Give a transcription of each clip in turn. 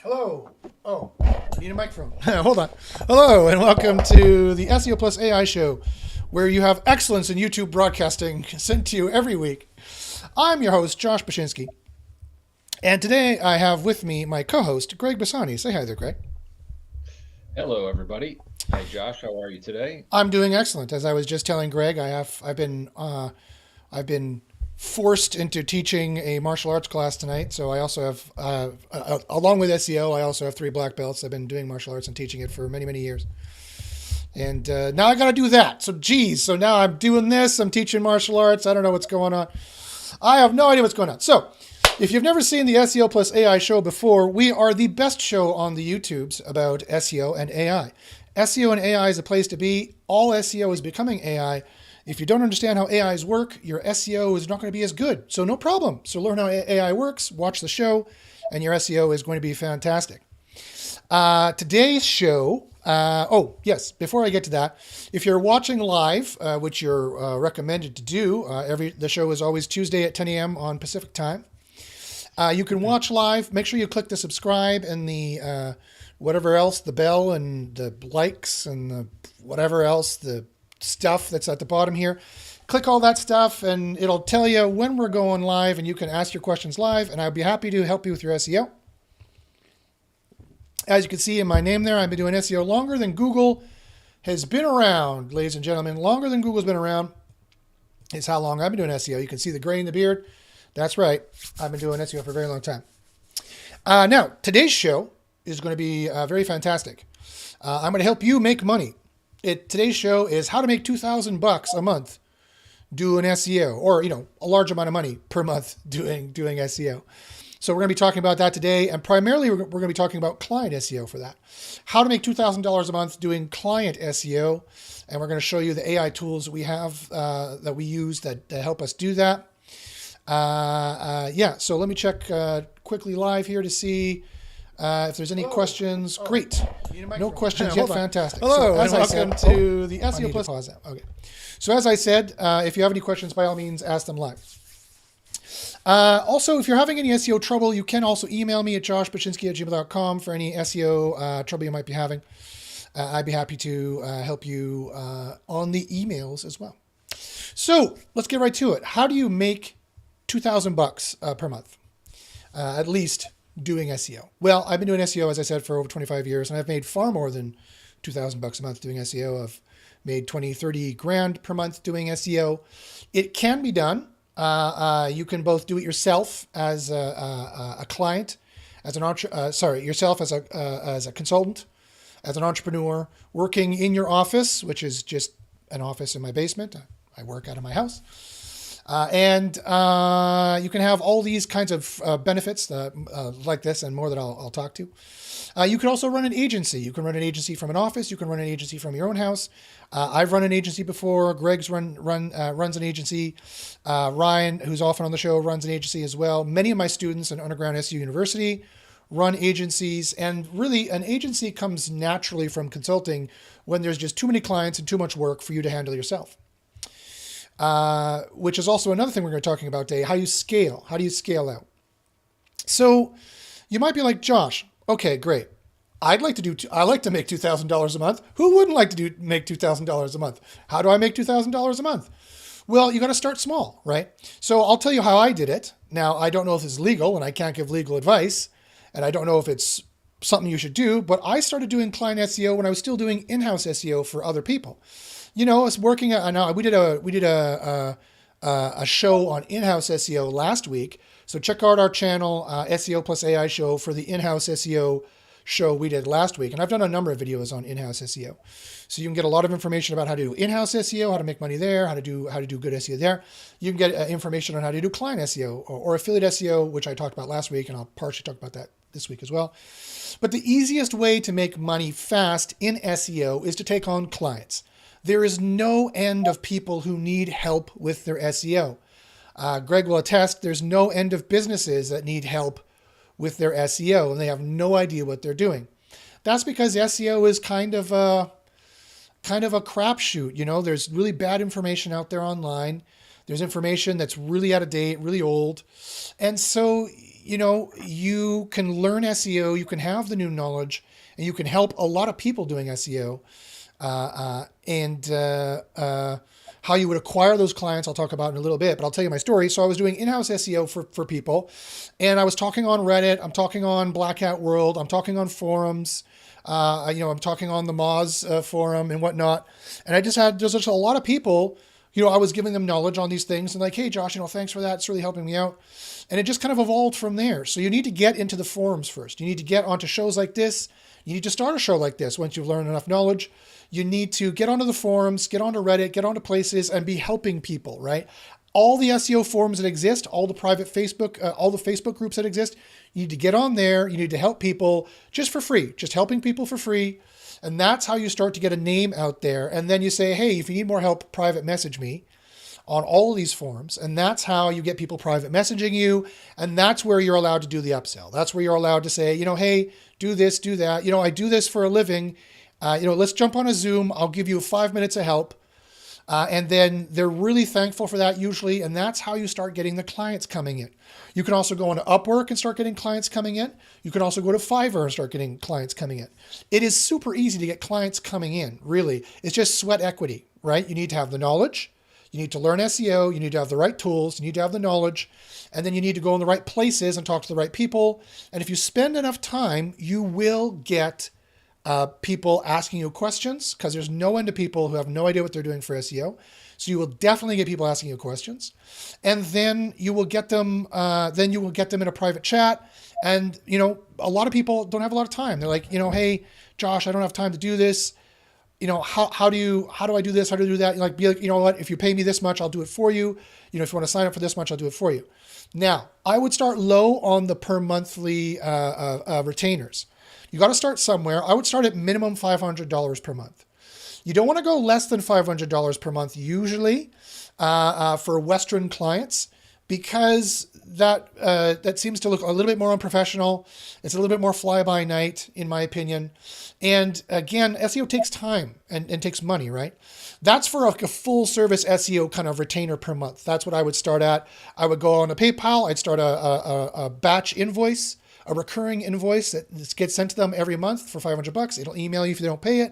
Hello. Oh, I need a microphone. Hold on. Hello, and welcome to the SEO Plus AI Show, where you have excellence in YouTube broadcasting sent to you every week. I'm your host, Josh Bashinsky, and today I have with me my co-host, Greg Bassani. Say hi there, Greg. Hello, everybody. Hi, Josh. How are you today? I'm doing excellent. As I was just telling Greg, I've been forced into teaching a martial arts class tonight. So I also have, along with SEO, I also have 3 black belts. I've been doing martial arts and teaching it for many, many years. And now I got to do that. So now I'm doing this. I'm teaching martial arts. I don't know what's going on. I have no idea what's going on. So if you've never seen the SEO Plus AI show before, we are the best show on the YouTubes about SEO and AI. SEO and AI is a place to be. All SEO is becoming AI. If you don't understand how AIs work, your SEO is not going to be as good. So no problem. So learn how AI works, watch the show, and your SEO is going to be fantastic. Today's show, oh, yes, before I get to that, if you're watching live, which you're recommended to do, the show is always Tuesday at 10 a.m. on Pacific time. You can watch live. Make sure you click the subscribe and the whatever else, the bell and the likes and the whatever else, the stuff that's at the bottom here. Click all that stuff and it'll tell you when we're going live, and you can ask your questions live, and I'd be happy to help you with your SEO. As you can see in my name there, I've been doing SEO longer than Google has been around, ladies and gentlemen. Longer than Google's been around is how long I've been doing SEO. You can see the gray in the beard. That's right. I've been doing SEO for a very long time. Now, today's show is going to be very fantastic. I'm going to help you make money. Today's show is how to make $2,000 a month doing SEO, or a large amount of money per month doing SEO. So we're going to be talking about that today, and primarily we're going to be talking about client SEO for that. How to make $2,000 a month doing client SEO, and we're going to show you the AI tools we have that we use that help us do that. So let me check quickly live here to see if there's any questions. Great. No questions yet. Fantastic. Hello, and welcome to the SEO Plus. Pause that. Okay. So as I said, if you have any questions, by all means, ask them live. Also, if you're having any SEO trouble, you can also email me at joshbashinsky@gmail.com for any SEO trouble you might be having. I'd be happy to help you on the emails as well. So let's get right to it. How do you make $2,000 per month, at least doing SEO? Well, I've been doing SEO, as I said, for over 25 years, and I've made far more than $2,000 a month doing SEO. I've made 20, 30 grand per month doing SEO. It can be done. You can both do it yourself as a client, as an yourself as a consultant, as an entrepreneur, working in your office, which is just an office in my basement. I work out of my house. And you can have all these kinds of benefits like this and more that I'll talk to. You can also run an agency. You can run an agency from an office. You can run an agency from your own house. I've run an agency before. Greg's runs an agency. Ryan, who's often on the show, runs an agency as well. Many of my students in Underground SEO University run agencies. And really, an agency comes naturally from consulting when there's just too many clients and too much work for you to handle yourself. Which is also another thing we're going to be talking about today, how you scale. How do you scale out? So you might be like, Josh, okay, great. I like to make $2,000 a month. Who wouldn't like to make $2,000 a month? How do I make $2,000 a month? Well, you got to start small, right? So I'll tell you how I did it. Now, I don't know if it's legal, and I can't give legal advice, and I don't know if it's something you should do, but I started doing client SEO when I was still doing in-house SEO for other people. I was working. We did a show on in-house SEO last week. So check out our channel, SEO Plus AI Show, for the in-house SEO show we did last week. And I've done a number of videos on in-house SEO. So you can get a lot of information about how to do in-house SEO, how to make money there, how to do good SEO there. You can get information on how to do client SEO or affiliate SEO, which I talked about last week, and I'll partially talk about that this week as well. But the easiest way to make money fast in SEO is to take on clients. There is no end of people who need help with their SEO. Greg will attest, there's no end of businesses that need help with their SEO, and they have no idea what they're doing. That's because SEO is kind of a crapshoot. There's really bad information out there online. There's information that's really out of date, really old. And so, you can learn SEO, you can have the new knowledge, and you can help a lot of people doing SEO. And how you would acquire those clients, I'll talk about in a little bit, but I'll tell you my story. So I was doing in-house SEO for people, and I was talking on Reddit, I'm talking on Black Hat World, I'm talking on forums, I'm talking on the Moz forum and whatnot. And there's just a lot of people, I was giving them knowledge on these things and like, hey, Josh, thanks for that. It's really helping me out. And it just kind of evolved from there. So you need to get into the forums first. You need to get onto shows like this. You need to start a show like this once you've learned enough knowledge. You need to get onto the forums, get onto Reddit, get onto places and be helping people, right? All the SEO forums that exist, all the private Facebook, all the Facebook groups that exist, you need to get on there. You need to help people just for free, just helping people for free. And that's how you start to get a name out there. And then you say, hey, if you need more help, private message me on all of these forums. And that's how you get people private messaging you. And that's where you're allowed to do the upsell. That's where you're allowed to say, hey, do this, do that. I do this for a living. Let's jump on a Zoom. I'll give you 5 minutes of help. And then they're really thankful for that usually. And that's how you start getting the clients coming in. You can also go into Upwork and start getting clients coming in. You can also go to Fiverr and start getting clients coming in. It is super easy to get clients coming in, really. It's just sweat equity, right? You need to have the knowledge. You need to learn SEO. You need to have the right tools. You need to have the knowledge. And then you need to go in the right places and talk to the right people. And if you spend enough time, you will get people asking you questions, because there's no end to people who have no idea what they're doing for SEO. So you will definitely get people asking you questions, and then you will get them. Then you will get them in a private chat. And a lot of people don't have a lot of time. They're like, hey, Josh, I don't have time to do this. How do I do this? How do I do that? Be like, what? If you pay me this much, I'll do it for you. If you want to sign up for this much, I'll do it for you. Now, I would start low on the per monthly retainers. You got to start somewhere. I would start at minimum $500 per month. You don't want to go less than $500 per month usually for Western clients, because that seems to look a little bit more unprofessional. It's a little bit more fly-by-night, in my opinion. And again, SEO takes time and takes money, right? That's for a full-service SEO kind of retainer per month. That's what I would start at. I would go on a PayPal. I'd start a batch invoice, a recurring invoice that gets sent to them every month for $500. It'll email you if they don't pay it.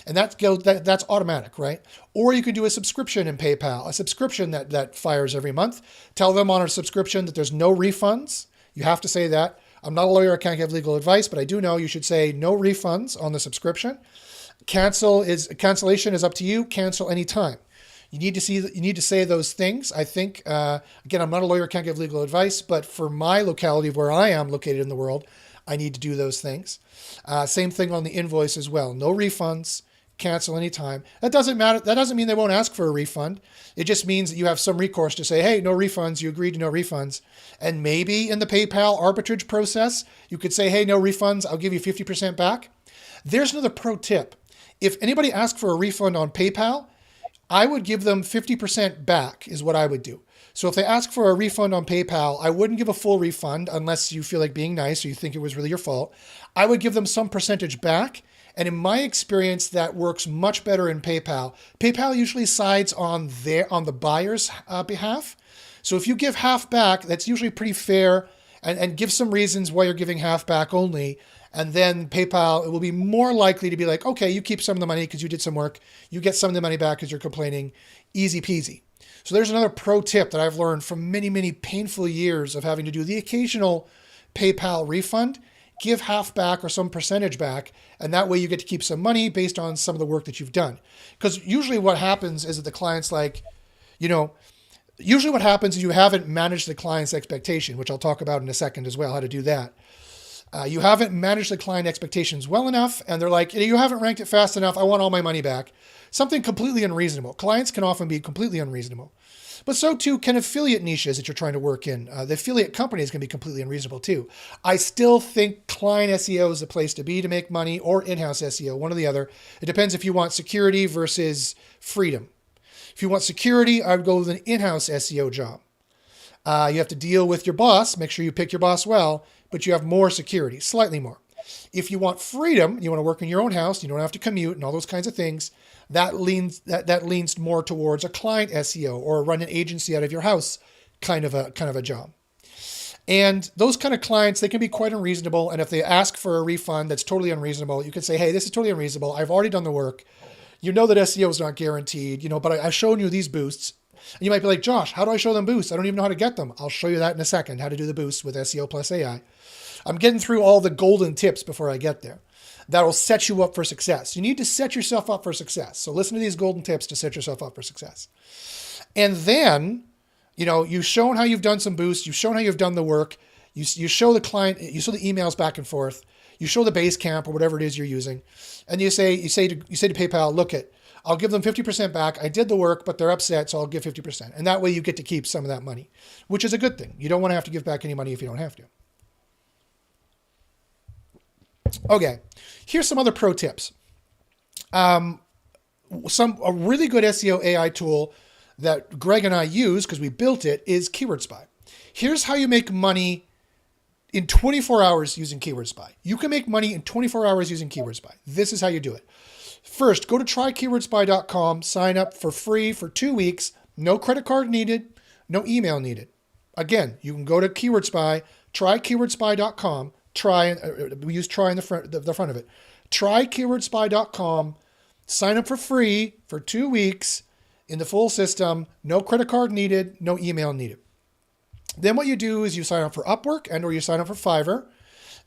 And that's automatic, right? Or you can do a subscription in PayPal, a subscription that fires every month. Tell them on a subscription that there's no refunds. You have to say that. I'm not a lawyer, I can't give legal advice, but I do know you should say no refunds on the subscription. Cancellation is up to you. Cancel anytime. You need to say those things. I think, again, I'm not a lawyer, can't give legal advice, but for my locality of where I am located in the world, I need to do those things. Same thing on the invoice as well. No refunds, cancel anytime. That doesn't matter. That doesn't mean they won't ask for a refund. It just means that you have some recourse to say, hey, no refunds. You agreed to no refunds. And maybe in the PayPal arbitrage process, you could say, hey, no refunds. I'll give you 50% back. There's another pro tip. If anybody asks for a refund on PayPal, I would give them 50% back is what I would do. So if they ask for a refund on PayPal, I wouldn't give a full refund unless you feel like being nice or you think it was really your fault. I would give them some percentage back. And in my experience, that works much better in PayPal. PayPal usually sides on the buyer's behalf. So if you give half back, that's usually pretty fair, and give some reasons why you're giving half back only. And then PayPal, it will be more likely to be like, okay, you keep some of the money because you did some work. You get some of the money back because you're complaining. Easy peasy. So there's another pro tip that I've learned from many, many painful years of having to do the occasional PayPal refund. Give half back or some percentage back, and that way you get to keep some money based on some of the work that you've done. Because usually what happens is that the client's like, usually what happens is you haven't managed the client's expectation, which I'll talk about in a second as well, how to do that. You haven't managed the client expectations well enough, and they're like, you haven't ranked it fast enough, I want all my money back. Something completely unreasonable. Clients can often be completely unreasonable. But so too can affiliate niches that you're trying to work in. The affiliate companies can be completely unreasonable too. I still think client SEO is the place to be to make money, or in-house SEO, one or the other. It depends if you want security versus freedom. If you want security, I would go with an in-house SEO job. You have to deal with your boss, make sure you pick your boss well, but you have more security, slightly more. If you want freedom, you want to work in your own house, you don't have to commute and all those kinds of things, that leans more towards a client SEO or run an agency out of your house kind of a job. And those kind of clients, they can be quite unreasonable. And if they ask for a refund that's totally unreasonable, you can say, hey, this is totally unreasonable. I've already done the work. You know that SEO is not guaranteed, but I've shown you these boosts. And you might be like, Josh, how do I show them boosts? I don't even know how to get them. I'll show you that in a second, how to do the boosts with SEO plus AI. I'm getting through all the golden tips before I get there. That'll set you up for success. You need to set yourself up for success. So listen to these golden tips to set yourself up for success. And then, you've shown how you've done some boosts. You've shown how you've done the work. You show the client, you show the emails back and forth. You show the Basecamp or whatever it is you're using. And you say to PayPal, look I'll give them 50% back. I did the work, but they're upset, so I'll give 50%. And that way you get to keep some of that money, which is a good thing. You don't want to have to give back any money if you don't have to. Okay, here's some other pro tips. A really good SEO AI tool that Greg and I use because we built it is Keyword Spy. Here's how you make money in 24 hours using Keyword Spy. You can make money in 24 hours using Keyword Spy. This is how you do it. First, go to trykeywordspy.com, sign up for free for 2 weeks. No credit card needed, no email needed. Again, you can go to Keyword Spy, trykeywordspy.com. We use try in the front of it. Trykeywordspy.com. Sign up for free for 2 weeks in the full system. No credit card needed, no email needed. Then what you do is you sign up for Upwork or you sign up for Fiverr,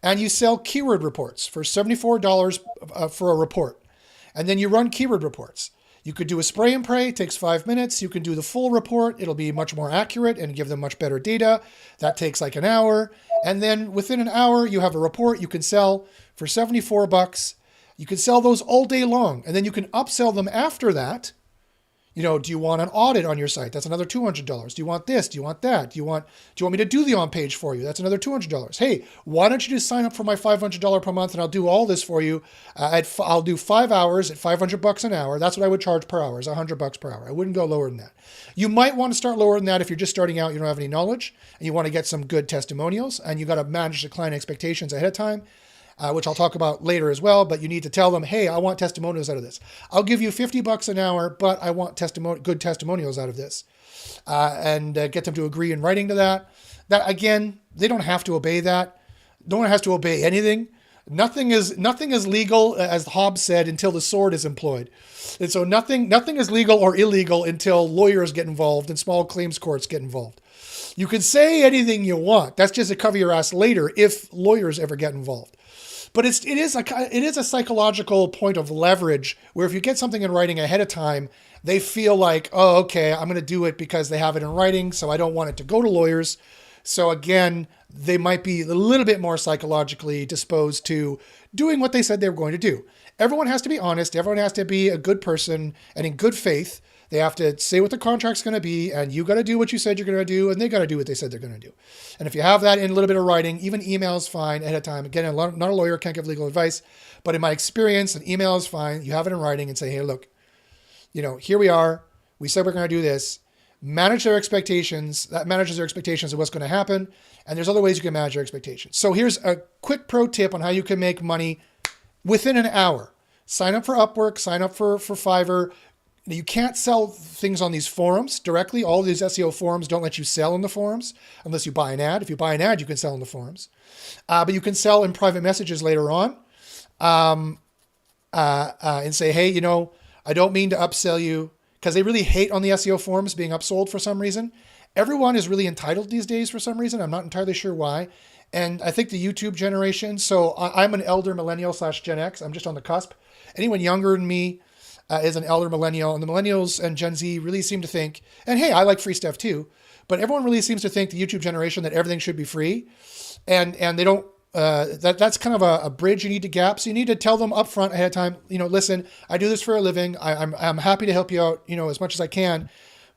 and you sell keyword reports for $74 for a report. And then you run keyword reports. You could do a spray and pray, it takes 5 minutes. You can do the full report. It'll be much more accurate and give them much better data. That takes like an hour. And then within an hour, you have a report you can sell for $74. You can sell those all day long. And then you can upsell them after that. Do you want an audit on your site? That's another $200. Do you want this? Do you want that? Do you want me to do the on-page for you? That's another $200. Hey, why don't you just sign up for my $500 per month and I'll do all this for you. I'll do 5 hours at $500 an hour. That's what I would charge per hour, is $100 per hour. I wouldn't go lower than that. You might want to start lower than that if you're just starting out, you don't have any knowledge, and you want to get some good testimonials, and you got to manage the client expectations ahead of time. Which I'll talk about later as well, but you need to tell them, hey, I want testimonials out of this. I'll give you $50 an hour, but I want good testimonials out of this. And get them to agree in writing to that. That, again, they don't have to obey that. No one has to obey anything. Nothing is legal, as Hobbes said, until the sword is employed. And so nothing is legal or illegal until lawyers get involved and small claims courts get involved. You can say anything you want. That's just to cover your ass later if lawyers ever get involved. But it is a psychological point of leverage where if you get something in writing ahead of time, they feel like, oh, okay, I'm going to do it because they have it in writing, so I don't want it to go to lawyers. So again, they might be a little bit more psychologically disposed to doing what they said they were going to do. Everyone has to be honest. Everyone has to be a good person and in good faith. They have to say what the contract's going to be, and you got to do what you said you're going to do, and they got to do what they said they're going to do. And if you have that in a little bit of writing, even email is fine ahead of time. Again, I'm not a lawyer, can't give legal advice, but in my experience, an email is fine. You have it in writing and say, hey, look, here we are. We said we're going to do this. Manage their expectations. That manages their expectations of what's going to happen. And there's other ways you can manage your expectations. So here's a quick pro tip on how you can make money within an hour. Sign up for Upwork, sign up for Fiverr. You can't sell things on these forums directly. All of these SEO forums don't let you sell in the forums unless you buy an ad. If you buy an ad, you can sell in the forums. But you can sell in private messages later on and say, hey, I don't mean to upsell you, because they really hate on the SEO forums being upsold for some reason. Everyone is really entitled these days for some reason. I'm not entirely sure why. And I think the YouTube generation, so I'm an elder millennial / Gen X. I'm just on the cusp. Anyone younger than me is an elder millennial, and the millennials and Gen Z really seem to think, and hey, I like free stuff too, but everyone really seems to think the YouTube generation that everything should be free, and they don't. That's kind of a bridge you need to gap. So you need to tell them upfront ahead of time. Listen, I do this for a living. I'm happy to help you out, as much as I can,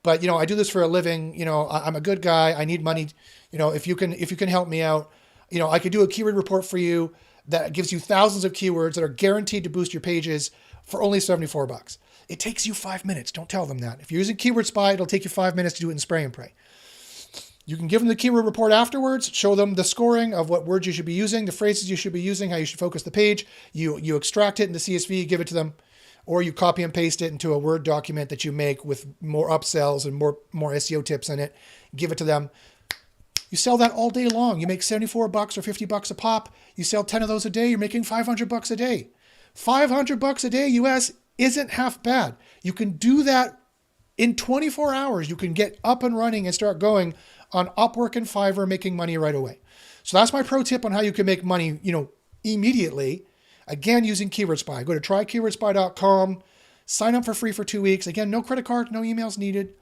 but I do this for a living. I'm a good guy. I need money. If you can help me out, I could do a keyword report for you that gives you thousands of keywords that are guaranteed to boost your pages for only $74. It takes you 5 minutes. Don't tell them that. If you're using Keyword Spy, it'll take you 5 minutes to do it in spray and pray. You can give them the keyword report afterwards, show them the scoring of what words you should be using, the phrases you should be using, how you should focus the page. You extract it into CSV, give it to them, or you copy and paste it into a Word document that you make with more upsells and more SEO tips in it. Give it to them. You sell that all day long. You make $74 or $50 a pop. You sell 10 of those a day. You're making $500 a day. $500 a day US isn't half bad. You can do that in 24 hours. You can get up and running and start going on Upwork and Fiverr, making money right away. So that's my pro tip on how you can make money, immediately. Again, using Keyword Spy. Go to trykeywordspy.com, sign up for free for 2 weeks. Again, no credit card, no emails needed.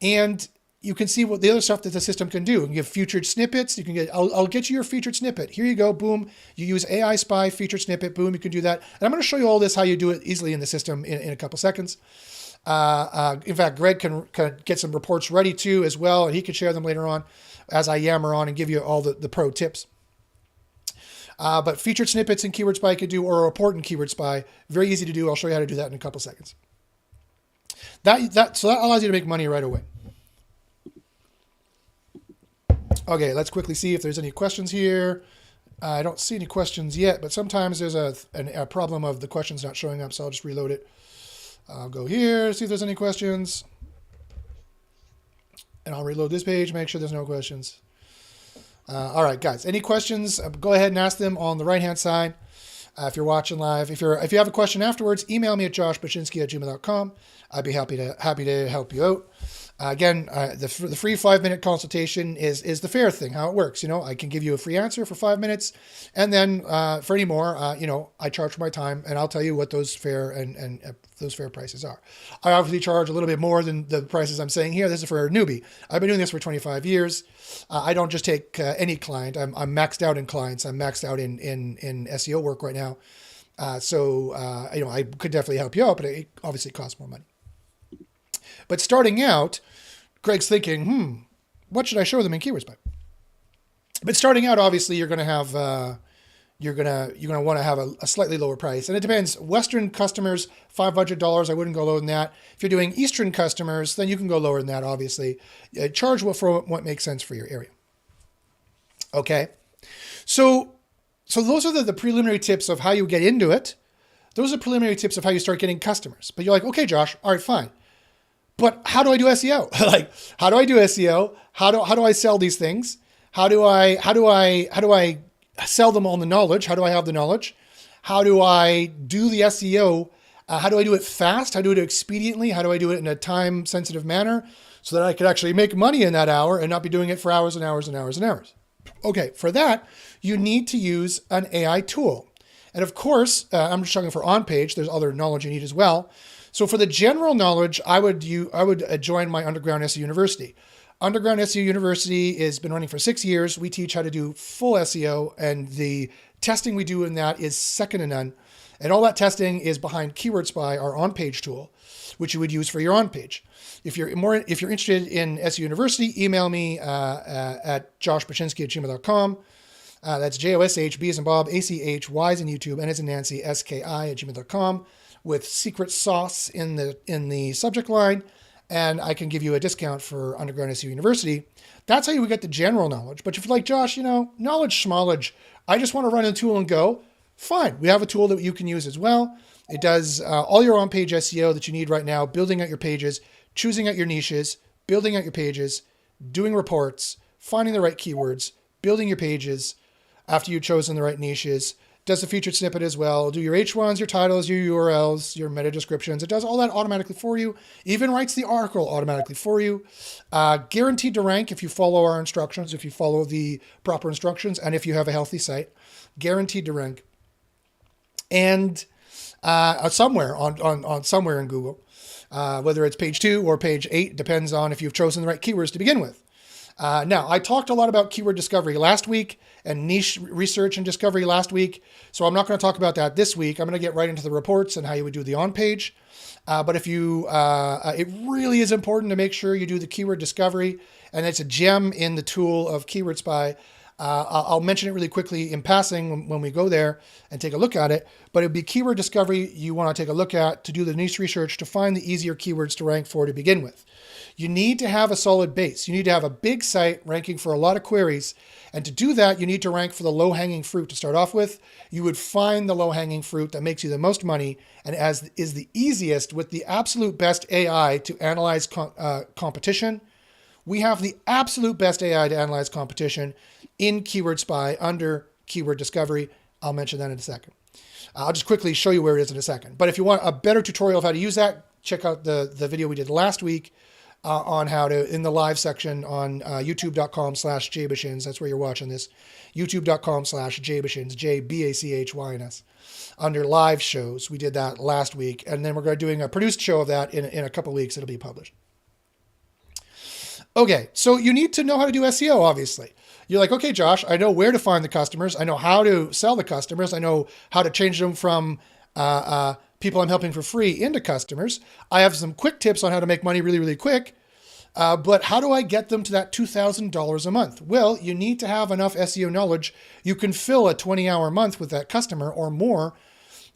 And you can see what the other stuff that the system can do. You can give featured snippets. You can get, I'll get you your featured snippet. Here you go, boom. You use AI Spy, featured snippet, boom, you can do that. And I'm going to show you all this, how you do it easily in the system in a couple seconds. In fact, Greg can get some reports ready too as well, and he can share them later on as I yammer on and give you all the pro tips. But featured snippets in Keyword Spy could do, or a report in Keyword Spy, very easy to do. I'll show you how to do that in a couple seconds. So that allows you to make money right away. Okay, let's quickly see if there's any questions here. I don't see any questions yet, but sometimes there's a problem of the questions not showing up, so I'll just reload it. I'll go here, see if there's any questions. And I'll reload this page, make sure there's no questions. All right, guys, any questions? Go ahead and ask them on the right-hand side. If you're watching live, if you have a question afterwards, email me at joshbachynski@gmail.com. I'd be happy to help you out. Again, the free 5-minute consultation is the fair thing, how it works. I can give you a free answer for 5 minutes, and then for any more, I charge for my time, and I'll tell you what those fair and those fair prices are. I obviously charge a little bit more than the prices I'm saying here. This is for a newbie. I've been doing this for 25 years. I don't just take any client. I'm maxed out in clients. I'm maxed out in SEO work right now. So I could definitely help you out, but it obviously costs more money. But starting out, Greg's thinking, what should I show them in Keyword Spy? But starting out, obviously, you're going to have you're gonna want to have a slightly lower price, and it depends. Western customers, $500. I wouldn't go lower than that. If you're doing Eastern customers, then you can go lower than that. Obviously, charge for what makes sense for your area. Okay, so those are the preliminary tips of how you get into it. Those are preliminary tips of how you start getting customers. But you're like, okay, Josh, all right, fine. But how do I do SEO? Like, how do I do SEO? How do I sell these things? How do I sell them on the knowledge? How do I have the knowledge? How do I do the SEO? How do I do it fast? How do I do it expediently? How do I do it in a time-sensitive manner so that I could actually make money in that hour and not be doing it for hours and hours and hours and hours? Okay, for that, you need to use an AI tool. And of course, I'm just talking for on-page. There's other knowledge you need as well. So for the general knowledge, I would join my Underground SEO University. Underground SEO University has been running for 6 years. We teach how to do full SEO, and the testing we do in that is second to none. And all that testing is behind Keyword Spy, our on-page tool, which you would use for your on-page. If you're interested in SEO University, email me at joshbachynski@gmail.com. That's JOSH, B as in Bob, ACH, Y as in YouTube, N as in Nancy, SKI@gmail.com. with secret sauce in the subject line, and I can give you a discount for Underground SEO University. That's how you would get the general knowledge. But if you're like, Josh, knowledge schmowledge, I just want to run a tool and go, fine. We have a tool that you can use as well. It does all your on-page SEO that you need right now, building out your pages, choosing out your niches, building out your pages, doing reports, finding the right keywords, building your pages after you've chosen the right niches. Does the featured snippet as well. Do your H1s, your titles, your URLs, your meta descriptions. It does all that automatically for you. Even writes the article automatically for you. Guaranteed to rank if you follow our instructions, if you follow the proper instructions, and if you have a healthy site. Guaranteed to rank. And somewhere on somewhere in Google, whether it's page 2 or page 8, depends on if you've chosen the right keywords to begin with. Now, I talked a lot about keyword discovery last week and niche research and discovery last week, so I'm not going to talk about that this week. I'm going to get right into the reports and how you would do the on-page. But if you, it really is important to make sure you do the keyword discovery, and it's a gem in the tool of Keyword Spy. I'll mention it really quickly in passing when we go there and take a look at it, but it would be keyword discovery you want to take a look at to do the niche research to find the easier keywords to rank for to begin with. You need to have a solid base. You need to have a big site ranking for a lot of queries. And to do that, you need to rank for the low-hanging fruit to start off with. You would find the low-hanging fruit that makes you the most money and as is the easiest with the absolute best AI to analyze competition. We have the absolute best AI to analyze competition in Keyword Spy under Keyword Discovery. I'll mention that in a second. I'll just quickly show you where it is in a second. But if you want a better tutorial of how to use that, check out the video we did last week on how to, in the live section on youtube.com/jbashins. That's where you're watching this. youtube.com/jbashins, JBACHYNS. Under live shows, we did that last week. And then we're going to doing a produced show of that in a couple of weeks. It'll be published. Okay, so you need to know how to do SEO, obviously. You're like, okay, Josh, I know where to find the customers. I know how to sell the customers. I know how to change them from people I'm helping for free into customers. I have some quick tips on how to make money really, really quick. But how do I get them to that $2,000 a month? Well, you need to have enough SEO knowledge. You can fill a 20-hour month with that customer or more.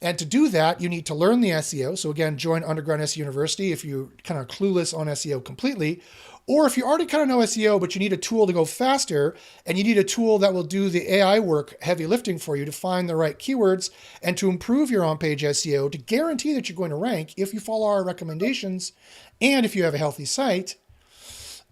And to do that, you need to learn the SEO. So again, join Underground SEO University if you're kind of clueless on SEO completely. Or if you already kind of know SEO, but you need a tool to go faster, and you need a tool that will do the AI work, heavy lifting for you to find the right keywords and to improve your on-page SEO to guarantee that you're going to rank if you follow our recommendations and if you have a healthy site.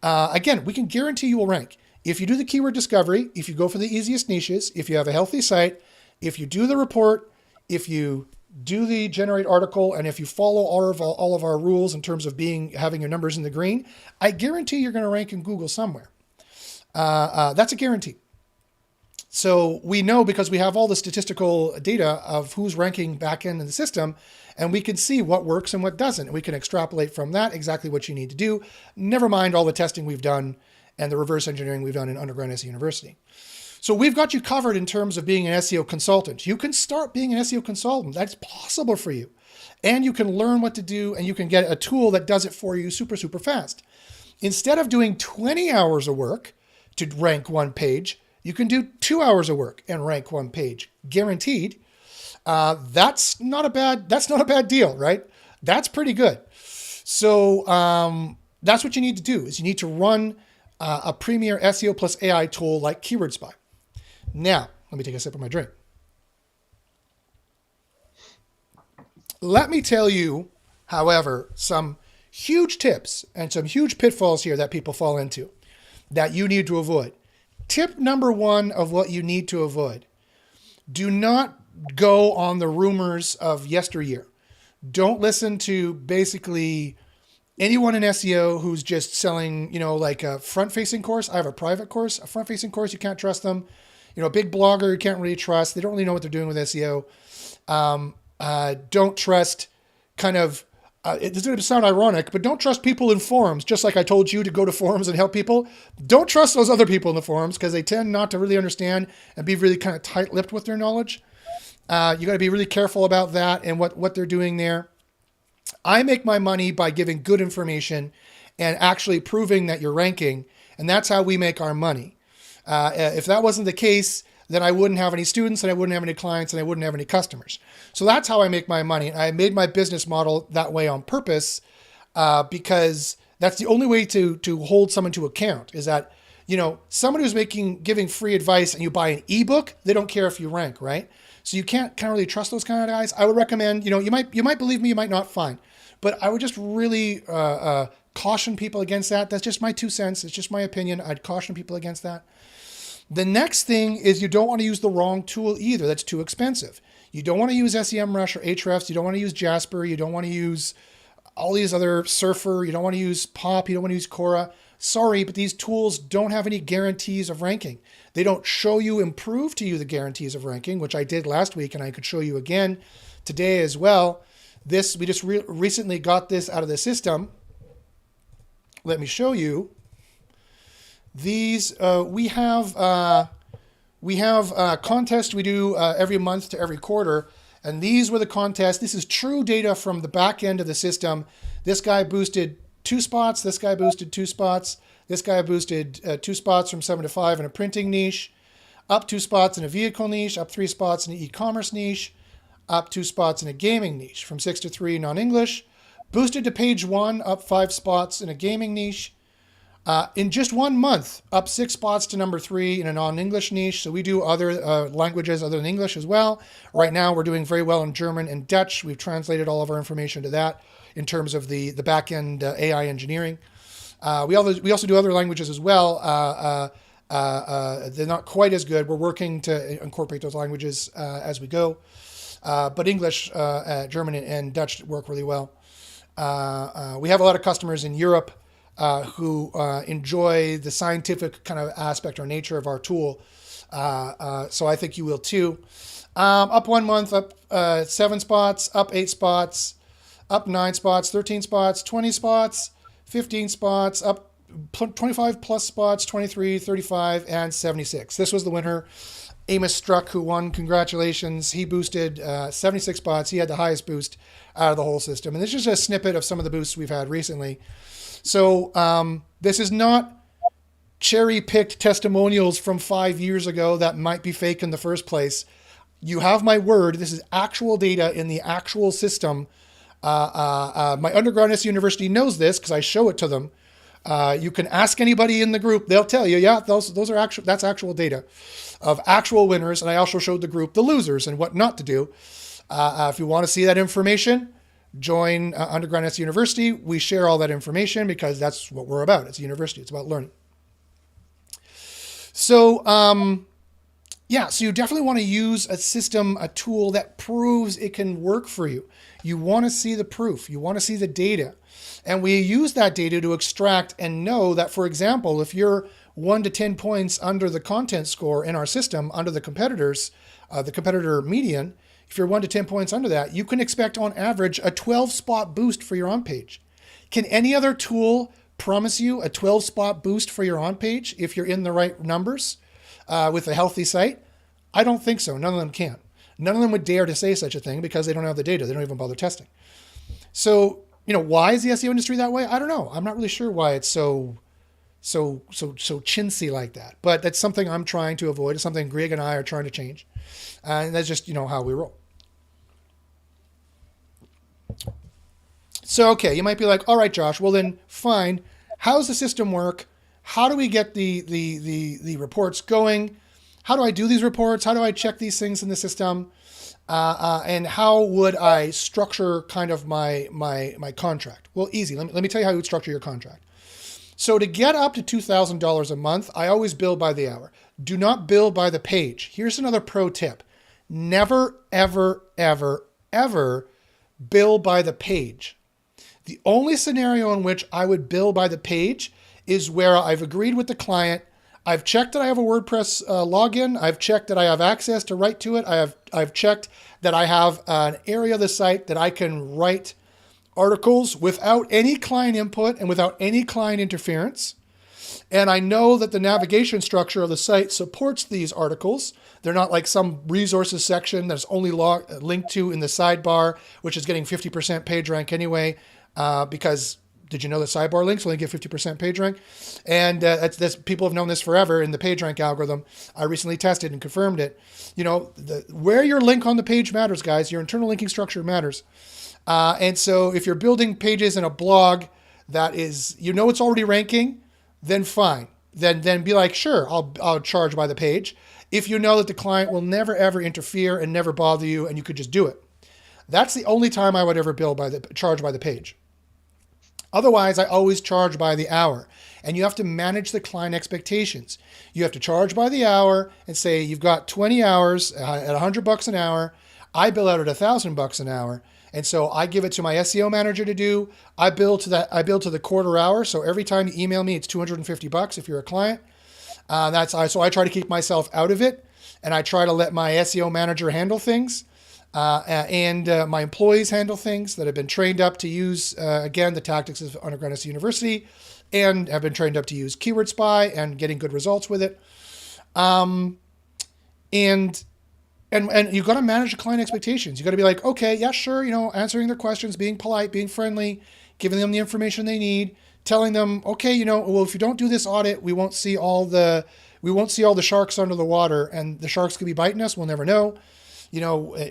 Again, we can guarantee you will rank. If you do the keyword discovery, if you go for the easiest niches, if you have a healthy site, if you do the report, if you do the generate article, and if you follow all of our rules in terms of having your numbers in the green, I guarantee you're going to rank in Google somewhere. That's a guarantee. So we know because we have all the statistical data of who's ranking back end in the system, and we can see what works and what doesn't. And we can extrapolate from that exactly what you need to do. Never mind all the testing we've done and the reverse engineering we've done in Underground SEO University. So we've got you covered in terms of being an SEO consultant. You can start being an SEO consultant. That's possible for you. And you can learn what to do, and you can get a tool that does it for you super, super fast. Instead of doing 20 hours of work to rank one page, you can do 2 hours of work and rank one page, guaranteed. That's not a bad deal, right? That's pretty good. So that's what you need to do is you need to run a premier SEO plus AI tool like Keyword Spy. Now, let me take a sip of my drink. Let me tell you, however, some huge tips and some huge pitfalls here that people fall into that you need to avoid. Tip number 1 of what you need to avoid. Do not go on the rumors of yesteryear. Don't listen to basically anyone in SEO who's just selling, like a front-facing course. I have a private course, a front-facing course. You can't trust them. A big blogger you can't really trust. They don't really know what they're doing with SEO. Don't trust it's going to sound ironic, but don't trust people in forums. Just like I told you to go to forums and help people. Don't trust those other people in the forums because they tend not to really understand and be really kind of tight-lipped with their knowledge. You got to be really careful about that and what they're doing there. I make my money by giving good information and actually proving that you're ranking. And that's how we make our money. If that wasn't the case, then I wouldn't have any students and I wouldn't have any clients and I wouldn't have any customers. So that's how I make my money. I made my business model that way on purpose because that's the only way to hold someone to account is that, someone who's giving free advice and you buy an ebook, they don't care if you rank, right? So you can't really trust those kind of guys. I would recommend, you might believe me, you might not, fine. But I would just really caution people against that. That's just my 2 cents. It's just my opinion. I'd caution people against that. The next thing is you don't want to use the wrong tool either. That's too expensive. You don't want to use SEMrush or Ahrefs. You don't want to use Jasper. You don't want to use all these other Surfer. You don't want to use Pop. You don't want to use Quora. Sorry, but these tools don't have any guarantees of ranking. They don't prove to you the guarantees of ranking, which I did last week, and I could show you again today as well. We just recently got this out of the system. Let me show you. These we have contests we do every month to every quarter, and these were the contests. This is true data from the back end of the system. This guy boosted 2 spots. This guy boosted 2 spots. This guy boosted 2 spots from 7 to 5 in a printing niche. up 2 spots in a vehicle niche, up 3 spots in an e-commerce niche, up 2 spots in a gaming niche, from 6 to 3 non-English. Boosted to page 1, up 5 spots in a gaming niche. In just 1 month, up 6 spots to number 3 in a non-English niche. So we do other languages other than English as well. Right now, we're doing very well in German and Dutch. We've translated all of our information to that in terms of the back-end AI engineering. We also do other languages as well. They're not quite as good. We're working to incorporate those languages as we go. But English, German, and Dutch work really well. We have a lot of customers in Europe who enjoy the scientific kind of aspect or nature of our tool. So I think you will too. Up 1 month, up 7 spots, up 8 spots, up 9 spots, 13 spots, 20 spots, 15 spots, up 25 plus spots, 23, 35, and 76. This was the winner. Amos Struck, who won. Congratulations. He boosted 76 spots. He had the highest boost out of the whole system. And this is just a snippet of some of the boosts we've had recently. So this is not cherry-picked testimonials from 5 years ago that might be fake in the first place. You have my word. This is actual data in the actual system. My undergrad at university knows this because I show it to them. You can ask anybody in the group; they'll tell you, yeah, those are actual. That's actual data of actual winners. And I also showed the group the losers and what not to do. If you want to see that information, join undergrad at university. We share all that information because that's what we're about. It's a university. It's about learning. So, so you definitely want to use a system, a tool that proves it can work for you. You want to see the proof. You want to see the data. And we use that data to extract and know that, for example, if you're 1 to 10 points under the content score in our system, under the competitors, the competitor median, if you're 1 to 10 points under that, you can expect on average a 12-spot boost for your on-page. Can any other tool promise you a 12-spot boost for your on-page if you're in the right numbers with a healthy site? I don't think so. None of them can. None of them would dare to say such a thing because they don't have the data. They don't even bother testing. So, why is the SEO industry that way? I don't know. I'm not really sure why it's so chintzy like that. But that's something I'm trying to avoid. It's something Greg and I are trying to change. And that's just, how we roll. So, okay, you might be like, all right, Josh, well then, fine. How does the system work? How do we get the reports going? How do I do these reports? How do I check these things in the system? And how would I structure kind of my contract? Well, easy. Let me tell you how you would structure your contract. So to get up to $2,000 a month, I always bill by the hour. Do not bill by the page. Here's another pro tip. Never, ever, ever, ever bill by the page. The only scenario in which I would bill by the page is where I've agreed with the client. I've checked that I have a WordPress login. I've checked that I have access to write to it. I've checked that I have an area of the site that I can write articles without any client input and without any client interference. And I know that the navigation structure of the site supports these articles. They're not like some resources section that's only linked to in the sidebar, which is getting 50% page rank anyway, because did you know that sidebar links only get 50% page rank? And that's people have known this forever in the page rank algorithm. I recently tested and confirmed it. Where your link on the page matters, guys. Your internal linking structure matters. And so if you're building pages in a blog that is, it's already ranking, then fine. Then be like, sure, I'll charge by the page. If you know that the client will never, ever interfere and never bother you and you could just do it. That's the only time I would ever charge by the page. Otherwise, I always charge by the hour. And you have to manage the client expectations. You have to charge by the hour and say, you've got 20 hours at $100 an hour. I bill out at $1,000 an hour. And so I give it to my SEO manager to do. I bill to the quarter hour. So every time you email me, it's $250 if you're a client. So I try to keep myself out of it. And I try to let my SEO manager handle things. And my employees handle things that have been trained up to use, again, the tactics of undergrad at university, and have been trained up to use Keyword Spy and getting good results with it. And you've got to manage the client expectations. You've got to be like, okay, yeah, sure, answering their questions, being polite, being friendly, giving them the information they need, telling them, okay, well, if you don't do this audit, we won't see all the we won't see all the sharks under the water, and the sharks could be biting us. We'll never know.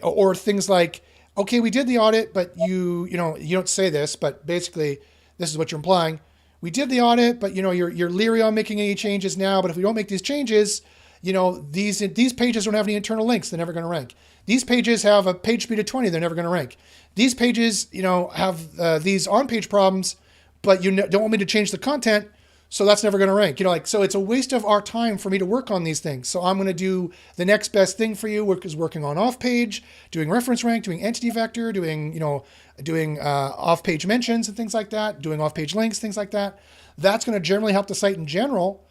Or things like, okay, we did the audit, but you don't say this, but basically this is what you're implying. We did the audit, but you're leery on making any changes now. But if we don't make these changes, these pages don't have any internal links. They're never going to rank. These pages have a page speed of 20. They're never going to rank. These pages, have these on-page problems, but you don't want me to change the content, so that's never going to rank. So it's a waste of our time for me to work on these things. So I'm going to do the next best thing for you, which is working on off-page, doing reference rank, doing entity vector, doing off-page mentions and things like that, doing off-page links, things like that. That's going to generally help the site in general.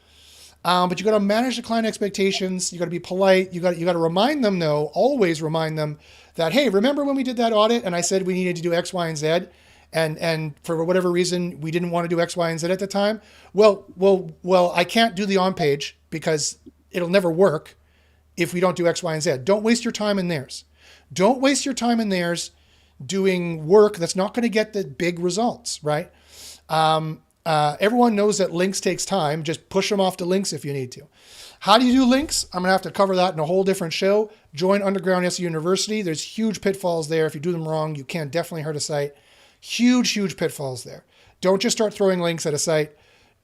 But you got to manage the client expectations. You got to be polite. You got to remind them, though, always remind them that, hey, remember when we did that audit and I said we needed to do X, Y, and Z, and for whatever reason we didn't want to do X, Y, and Z at the time. Well, I can't do the on page because it'll never work if we don't do X, Y, and Z. Don't waste your time in theirs. Don't waste your time in theirs doing work that's not going to get the big results, right? Everyone knows that links takes time. Just push them off to links if you need to. How do you do links? I'm going to have to cover that in a whole different show. Join Underground SEO University. There's huge pitfalls there. If you do them wrong, you can definitely hurt a site. Huge pitfalls there. Don't just start throwing links at a site.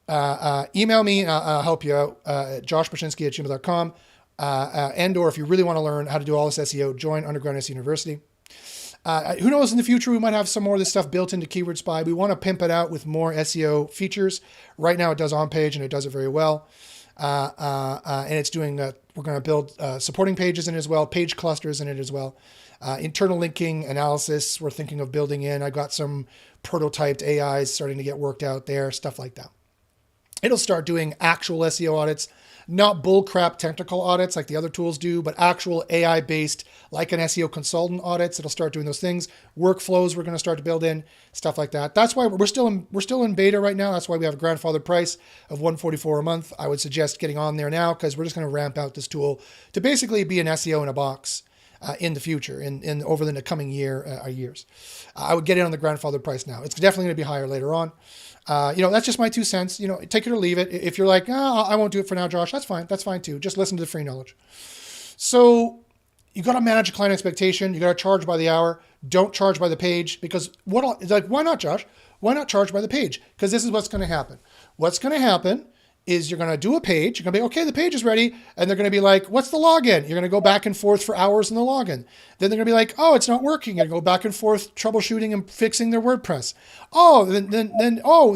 Email me and I'll help you out at joshpashinsky@gmail.com. Or if you really want to learn how to do all this SEO, join Underground SEO University. Who knows, in the future, we might have some more of this stuff built into Keyword Spy. We want to pimp it out with more SEO features. Right now, it does on-page, and it does it very well. And it's doing, we're going to build supporting pages in it as well, page clusters in it as well. Internal linking analysis, we're thinking of building in. I got some prototyped AIs starting to get worked out there, stuff like that. It'll start doing actual SEO audits, not bullcrap technical audits like the other tools do, but actual AI-based, like an SEO consultant audits. It'll start doing those things. Workflows we're going to start to build in, stuff like that. That's why we're still in beta right now. That's why we have a grandfathered price of $144 a month. I would suggest getting on there now because we're just going to ramp out this tool to basically be an SEO in a box in the future, in over the coming years. I would get in on the grandfathered price now. It's definitely going to be higher later on. That's just my 2 cents. Take it or leave it. If you're like, I won't do it for now, Josh, that's fine. That's fine too. Just listen to the free knowledge. So you got to manage a client expectation. You got to charge by the hour. Don't charge by the page because why not, Josh? Why not charge by the page? Because this is what's going to happen. What's going to happen is you're going to do a page. You're going to be, okay, the page is ready. And they're going to be like, what's the login? You're going to go back and forth for hours in the login. Then they're going to be like, oh, it's not working. You're going to go back and forth troubleshooting and fixing their WordPress. Oh, then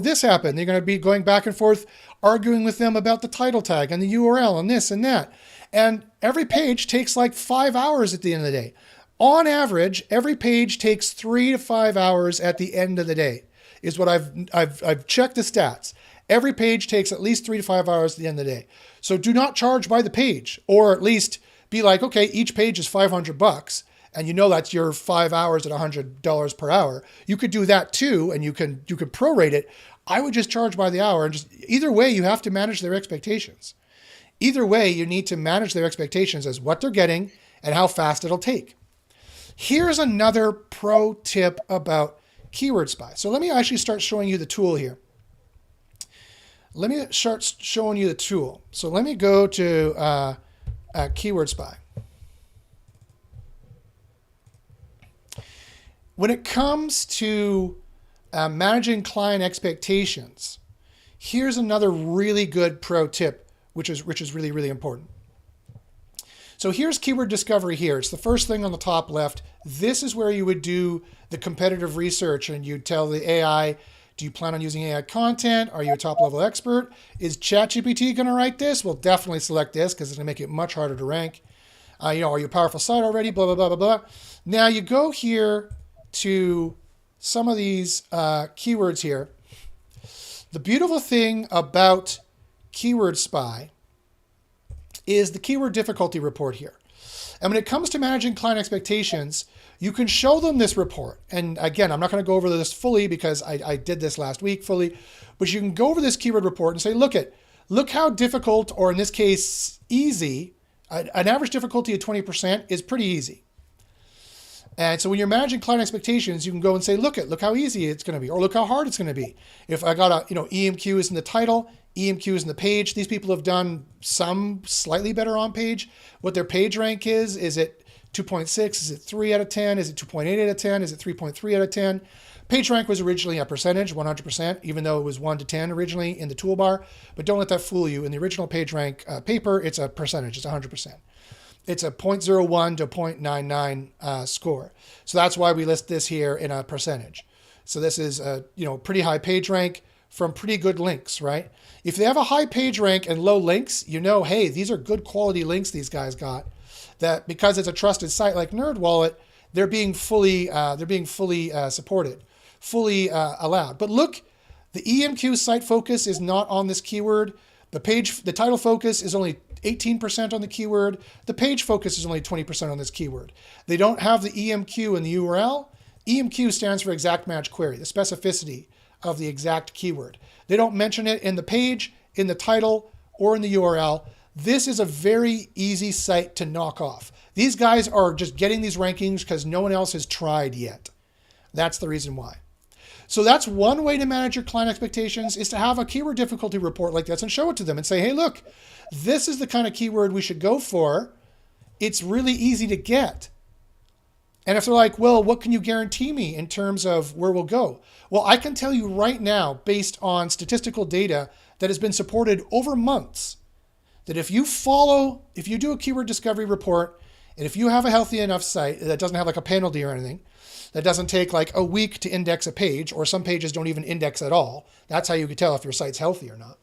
this happened. You're going to be going back and forth arguing with them about the title tag and the URL and this and that. And every page takes like 5 hours at the end of the day. On average, every page takes 3 to 5 hours at the end of the day is what I've checked the stats. Every page takes at least 3 to 5 hours at the end of the day. So do not charge by the page, or at least be like, okay, each page is $500 and that's your 5 hours at $100 per hour. You could do that too. And you could prorate it. I would just charge by the hour, and just either way, you have to manage their expectations. Either way, you need to manage their expectations as what they're getting and how fast it'll take. Here's another pro tip about Keyword Spy. So let me actually start showing you the tool here. Let me start showing you the tool. So let me go to Keyword Spy. When it comes to managing client expectations, here's another really good pro tip, which is really, really important. So here's keyword discovery here. It's the first thing on the top left. This is where you would do the competitive research, and you'd tell the AI, do you plan on using AI content? Are you a top-level expert? Is ChatGPT going to write this? We'll definitely select this because it's going to make it much harder to rank. Are you a powerful site already? Blah, blah, blah, blah, blah. Now you go here to some of these keywords here. The beautiful thing about Keyword Spy is the keyword difficulty report here. And when it comes to managing client expectations, you can show them this report. And again, I'm not going to go over this fully because I did this last week fully, but you can go over this keyword report and say, look how difficult, or in this case, easy, an average difficulty of 20% is pretty easy. And so when you're managing client expectations, you can go and say, look how easy it's going to be, or look how hard it's going to be. If I got EMQ is in the title, EMQ is in the page. These people have done some slightly better on page. What their page rank is it 2.6? Is it 3 out of 10? Is it 2.8 out of 10? Is it 3.3 out of 10? Page rank was originally a percentage, 100%, even though it was 1 to 10 originally in the toolbar. But don't let that fool you. In the original page rank paper, it's a percentage. It's 100%. It's a 0.01 to 0.99 score. So that's why we list this here in a percentage. So this is a pretty high page rank from pretty good links, right? If they have a high page rank and low links, hey, these are good quality links these guys got. That because it's a trusted site like NerdWallet, they're being fully supported, fully allowed. But look, the EMQ site focus is not on this keyword. The title focus is only 18% on the keyword. The page focus is only 20% on this keyword. They don't have the EMQ in the URL. EMQ stands for exact match query, the specificity of the exact keyword. They don't mention it in the page, in the title, or in the URL. This is a very easy site to knock off. These guys are just getting these rankings because no one else has tried yet. That's the reason why. So that's one way to manage your client expectations, is to have a keyword difficulty report like this and show it to them and say, hey, look, this is the kind of keyword we should go for. It's really easy to get. And if they're like, well, what can you guarantee me in terms of where we'll go? Well, I can tell you right now, based on statistical data that has been supported over months, that if you do a keyword discovery report, and if you have a healthy enough site that doesn't have like a penalty or anything, that doesn't take like a week to index a page, or some pages don't even index at all. That's how you can tell if your site's healthy or not.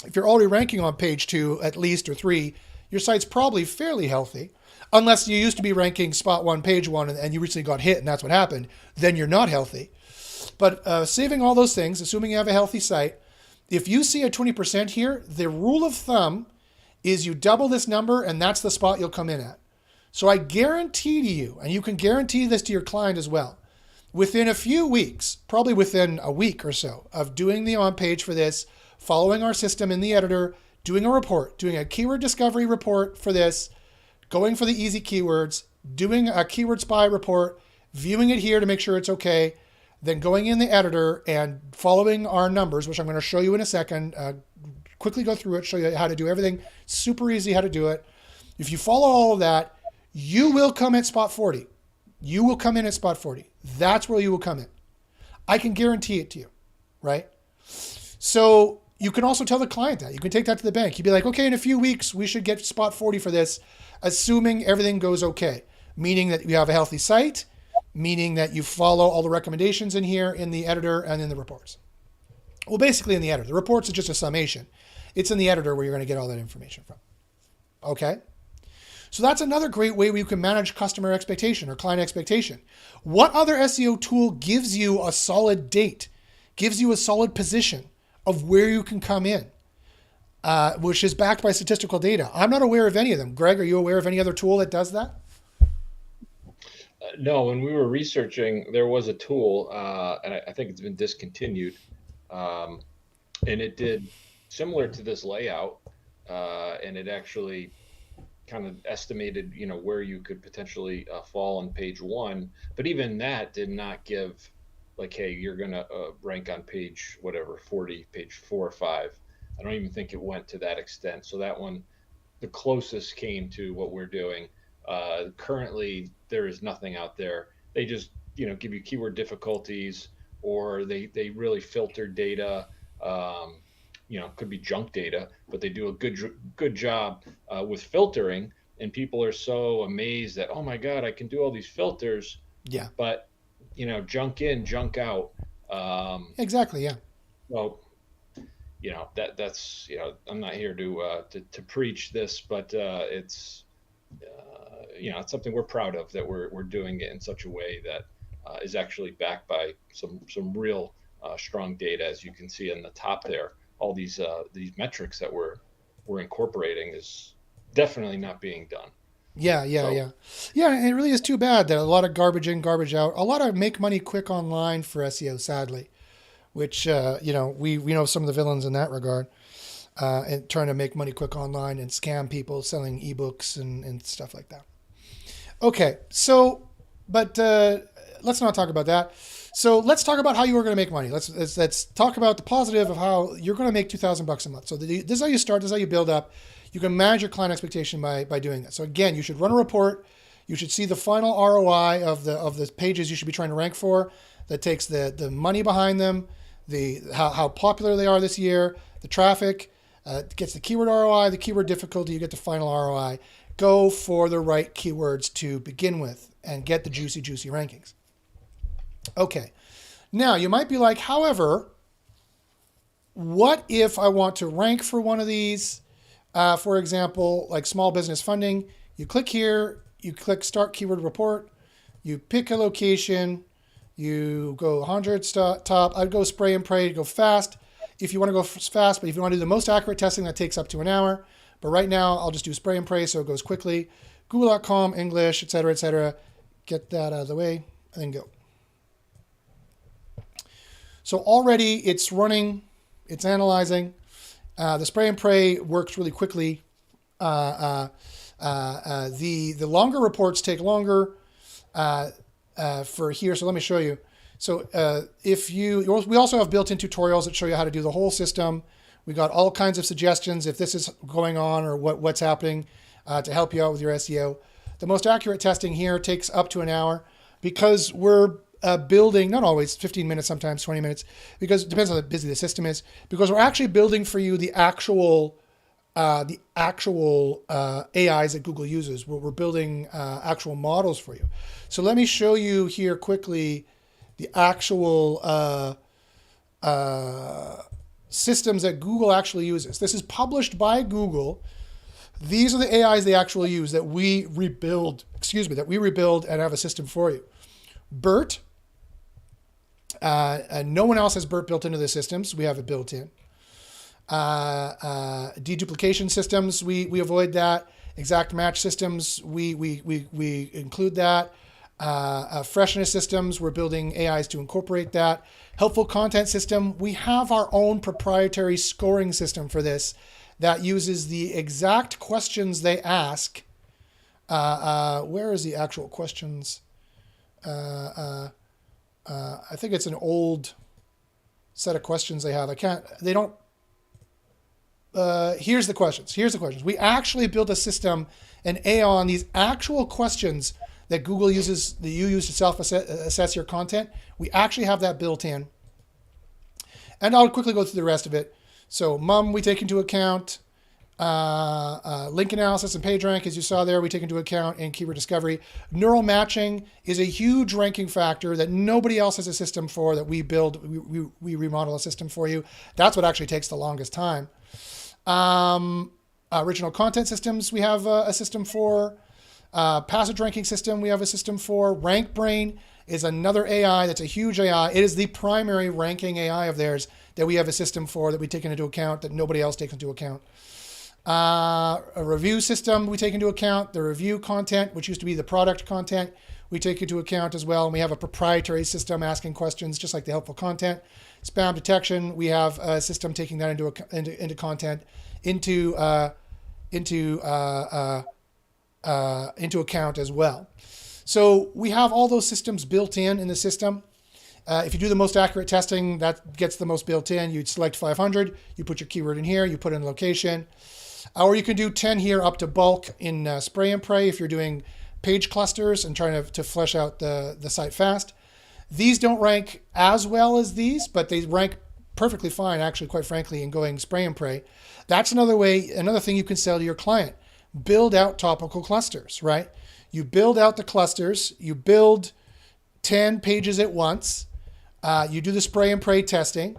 If you're already ranking on page 2 at least, or 3, your site's probably fairly healthy. Unless you used to be ranking spot 1, page 1, and you recently got hit and that's what happened, then you're not healthy. But saving all those things, assuming you have a healthy site, if you see a 20% here, the rule of thumb is you double this number and that's the spot you'll come in at. So I guarantee to you, and you can guarantee this to your client as well, within a few weeks, probably within a week or so of doing the on page for this, following our system in the editor, doing a report, doing a keyword discovery report for this, going for the easy keywords, doing a keyword spy report, viewing it here to make sure it's okay, then going in the editor and following our numbers, which I'm going to show you in a second, quickly go through it, show you how to do everything, super easy how to do it. If you follow all of that, you will come at spot 40. You will come in at spot 40. That's where you will come in. I can guarantee it to you, right? So you can also tell the client that. You can take that to the bank. You'd be like, okay, in a few weeks, we should get spot 40 for this, assuming everything goes okay, meaning that you have a healthy site, meaning that you follow all the recommendations in here in the editor and in the reports. Well, basically in the editor. The reports are just a summation. It's in the editor where you're going to get all that information from. Okay? So that's another great way where you can manage customer expectation or client expectation. What other SEO tool gives you a solid date, gives you a solid position of where you can come in, which is backed by statistical data? I'm not aware of any of them. Greg, are you aware of any other tool that does that? No, when we were researching, there was a tool, and I think it's been discontinued, and it did similar to this layout, and it actually kind of estimated, where you could potentially fall on page 1. But even that did not give, like, hey, you're going to rank on page, whatever, 40, page 4 or 5. I don't even think it went to that extent. So that one, the closest came to what we're doing. Currently, there is nothing out there. They just, give you keyword difficulties, or they really filter data. Could be junk data, but they do a good job with filtering, and people are so amazed that, oh my God, I can do all these filters. Yeah. But junk in, junk out. Exactly. Yeah. Well, that's I'm not here to preach this, but it's it's something we're proud of, that we're doing it in such a way that is actually backed by some real strong data, as you can see in the top there. All these metrics that we're incorporating is definitely not being done. Yeah. And it really is too bad that a lot of garbage in, garbage out, a lot of make money quick online for SEO, sadly, which, we know some of the villains in that regard, and trying to make money quick online and scam people selling ebooks and stuff like that. Okay, so, but let's not talk about that. So let's talk about how you are going to make money. Let's talk about the positive of how you're going to make $2,000 a month. So this is how you start. This is how you build up. You can manage your client expectation by doing that. So again, you should run a report. You should see the final ROI of the pages you should be trying to rank for. That takes the money behind them, the how popular they are this year, the traffic, gets the keyword ROI, the keyword difficulty. You get the final ROI. Go for the right keywords to begin with and get the juicy rankings. Okay. Now, you might be like, however, what if I want to rank for one of these? For example, like small business funding. You click here, you click Start Keyword Report, you pick a location, you go 100 top. I'd go spray and pray, go fast if you want to go fast, but if you want to do the most accurate testing, that takes up to an hour. But right now, I'll just do spray and pray so it goes quickly. Google.com, English, etc., etc. Get that out of the way and then go. So already it's running, it's analyzing. The spray and pray works really quickly. The longer reports take longer for here. So let me show you. So we also have built-in tutorials that show you how to do the whole system. We got all kinds of suggestions if this is going on or what's happening to help you out with your SEO. The most accurate testing here takes up to an hour because we're building, not always, 15 minutes, sometimes 20 minutes, because it depends on how busy the system is, because we're actually building for you the actual AIs that Google uses. We're building actual models for you. So let me show you here quickly the actual systems that Google actually uses. This is published by Google. These are the AIs they actually use that we rebuild, and have a system for you. BERT, no one else has BERT built into the systems. We have it built in. Deduplication systems, we avoid that. Exact match systems, we include that. Freshness systems, we're building AIs to incorporate that. Helpful content system, we have our own proprietary scoring system for this that uses the exact questions they ask. Where is the actual questions? I think it's an old set of questions they have. Here's the questions. We actually built a system, an AI on these actual questions that Google uses, that you use to self-assess your content. We actually have that built in. And I'll quickly go through the rest of it. So MUM, we take into account. Link analysis and PageRank, as you saw there, we take into account in keyword discovery. Neural matching is a huge ranking factor that nobody else has a system for, that we build, we remodel a system for you. That's what actually takes the longest time. Original content systems, we have a system for. Passage ranking system, we have a system for. RankBrain is another AI that's a huge AI. It is the primary ranking AI of theirs that we have a system for, that we take into account, that nobody else takes into account. A review system we take into account. The review content, which used to be the product content, we take into account as well. And we have a proprietary system asking questions, just like the helpful content. Spam detection, we have a system taking that into content, into account as well. So we have all those systems built in the system. If you do the most accurate testing, that gets the most built in. You'd select 500, you put your keyword in here, you put in location. Or you can do 10 here up to bulk in spray and pray if you're doing page clusters and trying to flesh out the site fast. These don't rank as well as these, but they rank perfectly fine, actually, quite frankly, in going spray and pray. That's another thing you can sell to your client. Build out topical clusters, right? You build out the clusters, you build 10 pages at once, you do the spray and pray testing,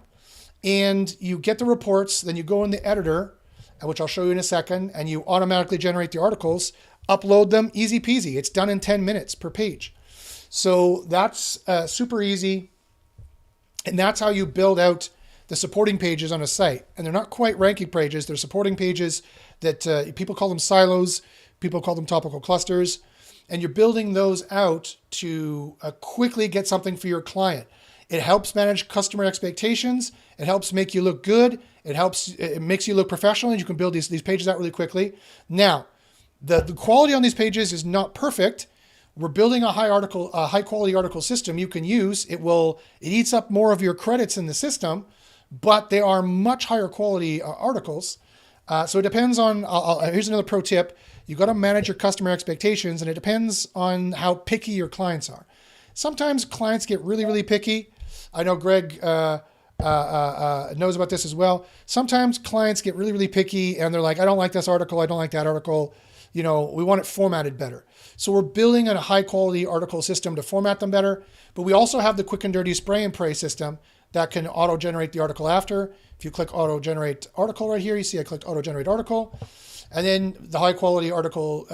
and you get the reports, then you go in the editor, which I'll show you in a second, and you automatically generate the articles, upload them, easy peasy. It's done in 10 minutes per page. So that's super easy. And that's how you build out the supporting pages on a site. And they're not quite ranking pages. They're supporting pages that people call them silos. People call them topical clusters. And you're building those out to quickly get something for your client. It helps manage customer expectations. It helps make you look good. It makes you look professional, and you can build these pages out really quickly. Now, the quality on these pages is not perfect We're building a high quality article system you can use. It eats up more of your credits in the system, but they are much higher quality articles. So it depends on. Here's another pro tip: you got to manage your customer expectations, and it depends on how picky your clients are. Sometimes clients get really, really picky. I know Greg knows about this as well. Sometimes clients get really, really picky, and they're like, "I don't like this article. I don't like that article. We want it formatted better." So we're building a high quality article system to format them better. But we also have the quick and dirty spray and pray system that can auto generate the article after. If you click auto generate article right here, you see I clicked auto generate article. And then the high quality article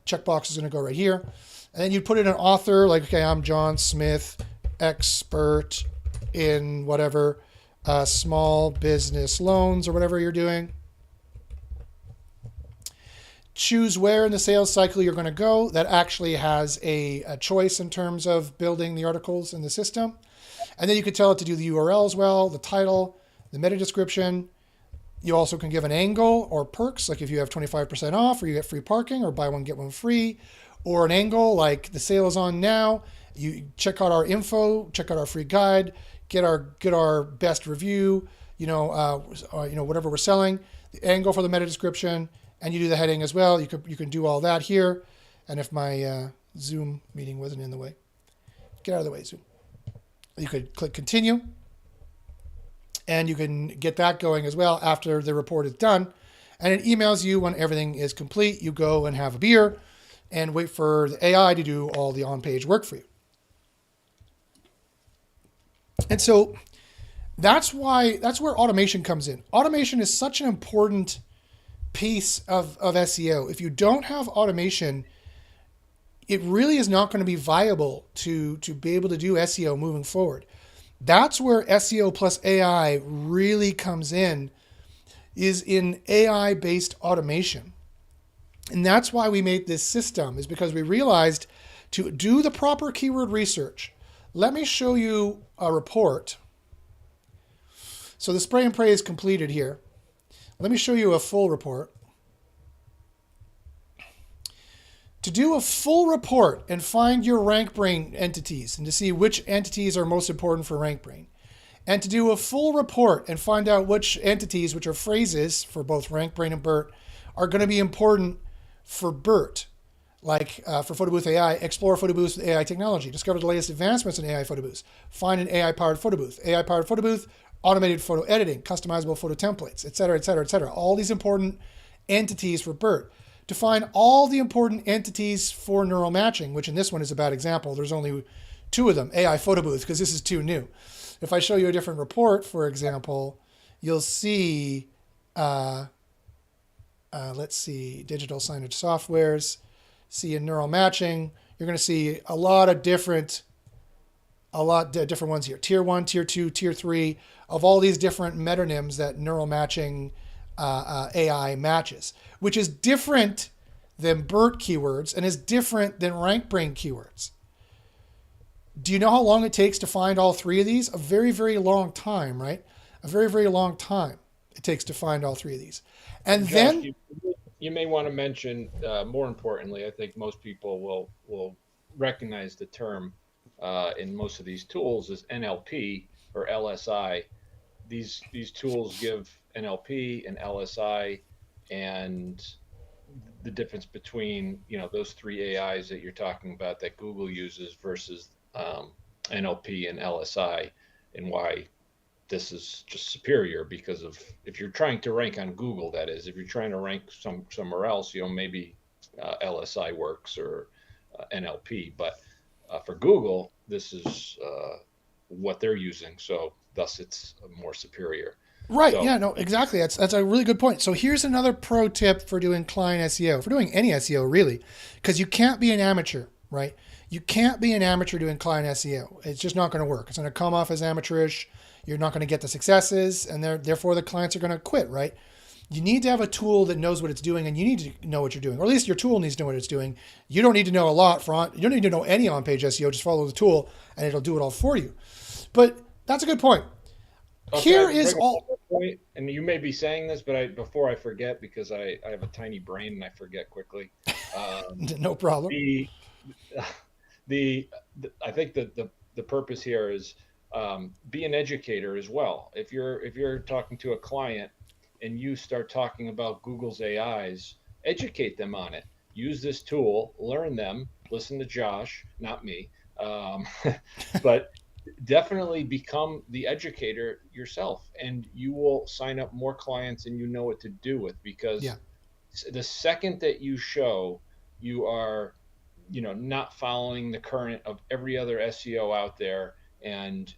checkbox is going to go right here. And then you put in an author, like, okay, I'm John Smith, expert in whatever, small business loans or whatever you're doing. Choose where in the sales cycle you're going to go. That actually has a choice in terms of building the articles in the system. And then you could tell it to do the URL as well, the title, the meta description. You also can give an angle or perks, like if you have 25% off or you get free parking or buy one, get one free, or an angle like the sale is on now. You check out our info, check out our free guide, get our best review, whatever we're selling, the angle for the meta description, and you do the heading as well. You can do all that here. And if my Zoom meeting wasn't in the way, get out of the way, Zoom. You could click continue, and you can get that going as well after the report is done. And it emails you when everything is complete. You go and have a beer and wait for the AI to do all the on-page work for you. And so that's where automation comes in. Automation is such an important piece of SEO. If you don't have automation, it really is not going to be viable to be able to do SEO moving forward. That's where SEO plus AI really comes in, is in AI-based automation. And that's why we made this system, is because we realized to do the proper keyword research. Let me show you a report. So the spray and pray is completed here. Let me show you a full report. To do a full report and find your RankBrain entities and to see which entities are most important for RankBrain, and to do a full report and find out which entities, which are phrases for both RankBrain and BERT, are going to be important for BERT, like for Photo Booth AI, explore Photo Booth with AI technology, discover the latest advancements in AI Photo Booth, find an AI-powered Photo Booth, AI-powered Photo Booth, automated photo editing, customizable photo templates, et cetera, et cetera, et cetera. All these important entities for BERT. To find all the important entities for neural matching, which in this one is a bad example. There's only 2 of them, AI Photo Booth, because this is too new. If I show you a different report, for example, you'll see, let's see, digital signage softwares, see in neural matching, you're going to see a lot of different ones here. Tier 1, Tier 2, Tier 3, of all these different metonyms that neural matching AI matches, which is different than BERT keywords and is different than RankBrain keywords. Do you know how long it takes to find all 3 of these? A very, very long time, right? A very, very long time it takes to find all 3 of these. And Josh, then you may want to mention, more importantly, I think most people will recognize the term in most of these tools is NLP or LSI. These tools give NLP and LSI, and the difference between those 3 AIs that you're talking about that Google uses versus NLP and LSI, and why this is just superior. Because of, if you're trying to rank on Google, that is, if you're trying to rank somewhere else, maybe LSI works or NLP, but for Google, this is what they're using, so thus it's more superior. Right. So, yeah, no, exactly. That's a really good point. So here's another pro tip for doing client SEO, for doing any SEO really, because you can't be an amateur, right? You can't be an amateur doing client SEO. It's just not going to work. It's going to come off as amateurish. You're not going to get the successes, and therefore the clients are going to quit, right? You need to have a tool that knows what it's doing, and you need to know what you're doing, or at least your tool needs to know what it's doing. You don't need to know a lot you don't need to know any on-page SEO. Just follow the tool, and it'll do it all for you. But that's a good point. Okay, here is all. Point, and you may be saying this, but before I forget, because I have a tiny brain and I forget quickly. No problem. the, I think that the purpose here is, be an educator as well. If you're talking to a client and you start talking about Google's AIs, educate them on it. Use this tool, learn them, listen to Josh, not me. Um, but definitely become the educator yourself, and you will sign up more clients and you know what to do with, Yeah. because the second that you show you are, not following the current of every other SEO out there, and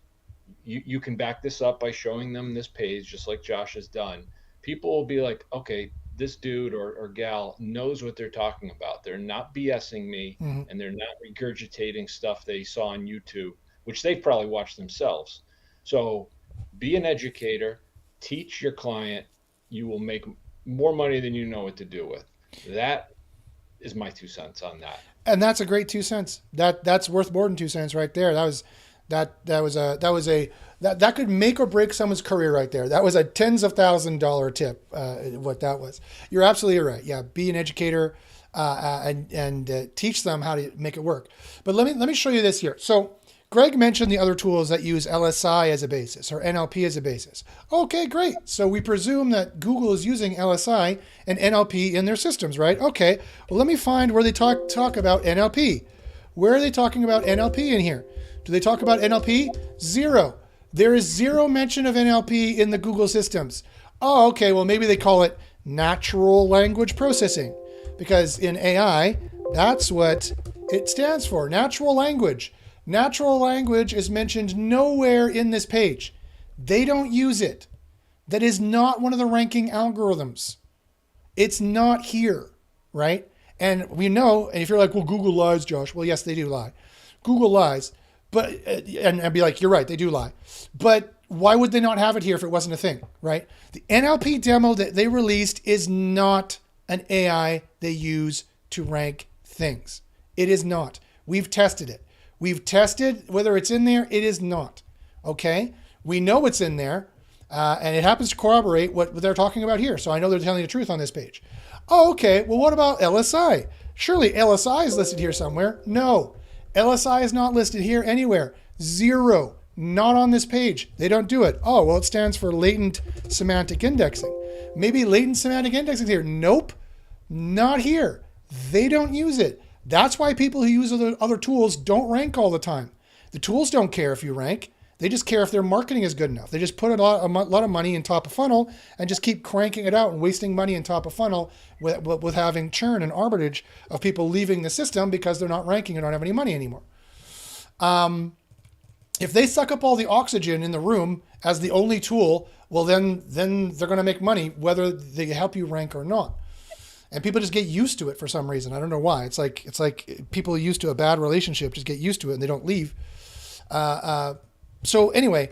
you can back this up by showing them this page just like Josh has done, people will be like, okay, this dude or gal knows what they're talking about. They're not BSing me, Hmm. and they're not regurgitating stuff they saw on YouTube, which they've probably watched themselves. So be an educator, teach your client, you will make more money than you know what to do with. That is my 2 cents on that. And that's a great 2 cents. That's worth more than 2 cents right there. That could make or break someone's career right there. That was a tens of $1,000 tip. What that was. You're absolutely right. Yeah, be an educator, and teach them how to make it work. But let me show you this here. So Greg mentioned the other tools that use LSI as a basis or NLP as a basis. Okay, great. So we presume that Google is using LSI and NLP in their systems, right? Okay. Well, let me find where they talk about NLP. Where are they talking about NLP in here? Do they talk about NLP? Zero. There is zero mention of NLP in the Google systems. Oh, okay. Well, maybe they call it natural language processing, because in AI, that's what it stands for, natural language. Natural language is mentioned nowhere in this page. They don't use it. That is not one of the ranking algorithms. It's not here, right? And we know, and if you're like, well, Google lies, Josh. Well, yes, they do lie. Google lies, but, and I'd be like, you're right, they do lie. But why would they not have it here if it wasn't a thing, right? The NLP demo that they released is not an AI they use to rank things. It is not. We've tested it. We've tested whether it's in there. It is not. Okay? We know it's in there, and it happens to corroborate what they're talking about here. So I know they're telling the truth on this page. Oh, okay. Well, what about LSI? Surely LSI is listed here somewhere. No. LSI is not listed here anywhere. Zero. Not on this page. They don't do it. Oh, well, it stands for latent semantic indexing. Maybe latent semantic indexing is here. Nope. Not here. They don't use it. That's why people who use other tools don't rank all the time. The tools don't care if you rank. They just care if their marketing is good enough. They just put a lot of money in top of funnel and just keep cranking it out and wasting money in top of funnel with having churn and arbitrage of people leaving the system because they're not ranking and don't have any money anymore. If they suck up all the oxygen in the room as the only tool, well, then they're going to make money whether they help you rank or not. And people just get used to it for some reason. I don't know why. It's like people used to a bad relationship just get used to it and they don't leave. So anyway,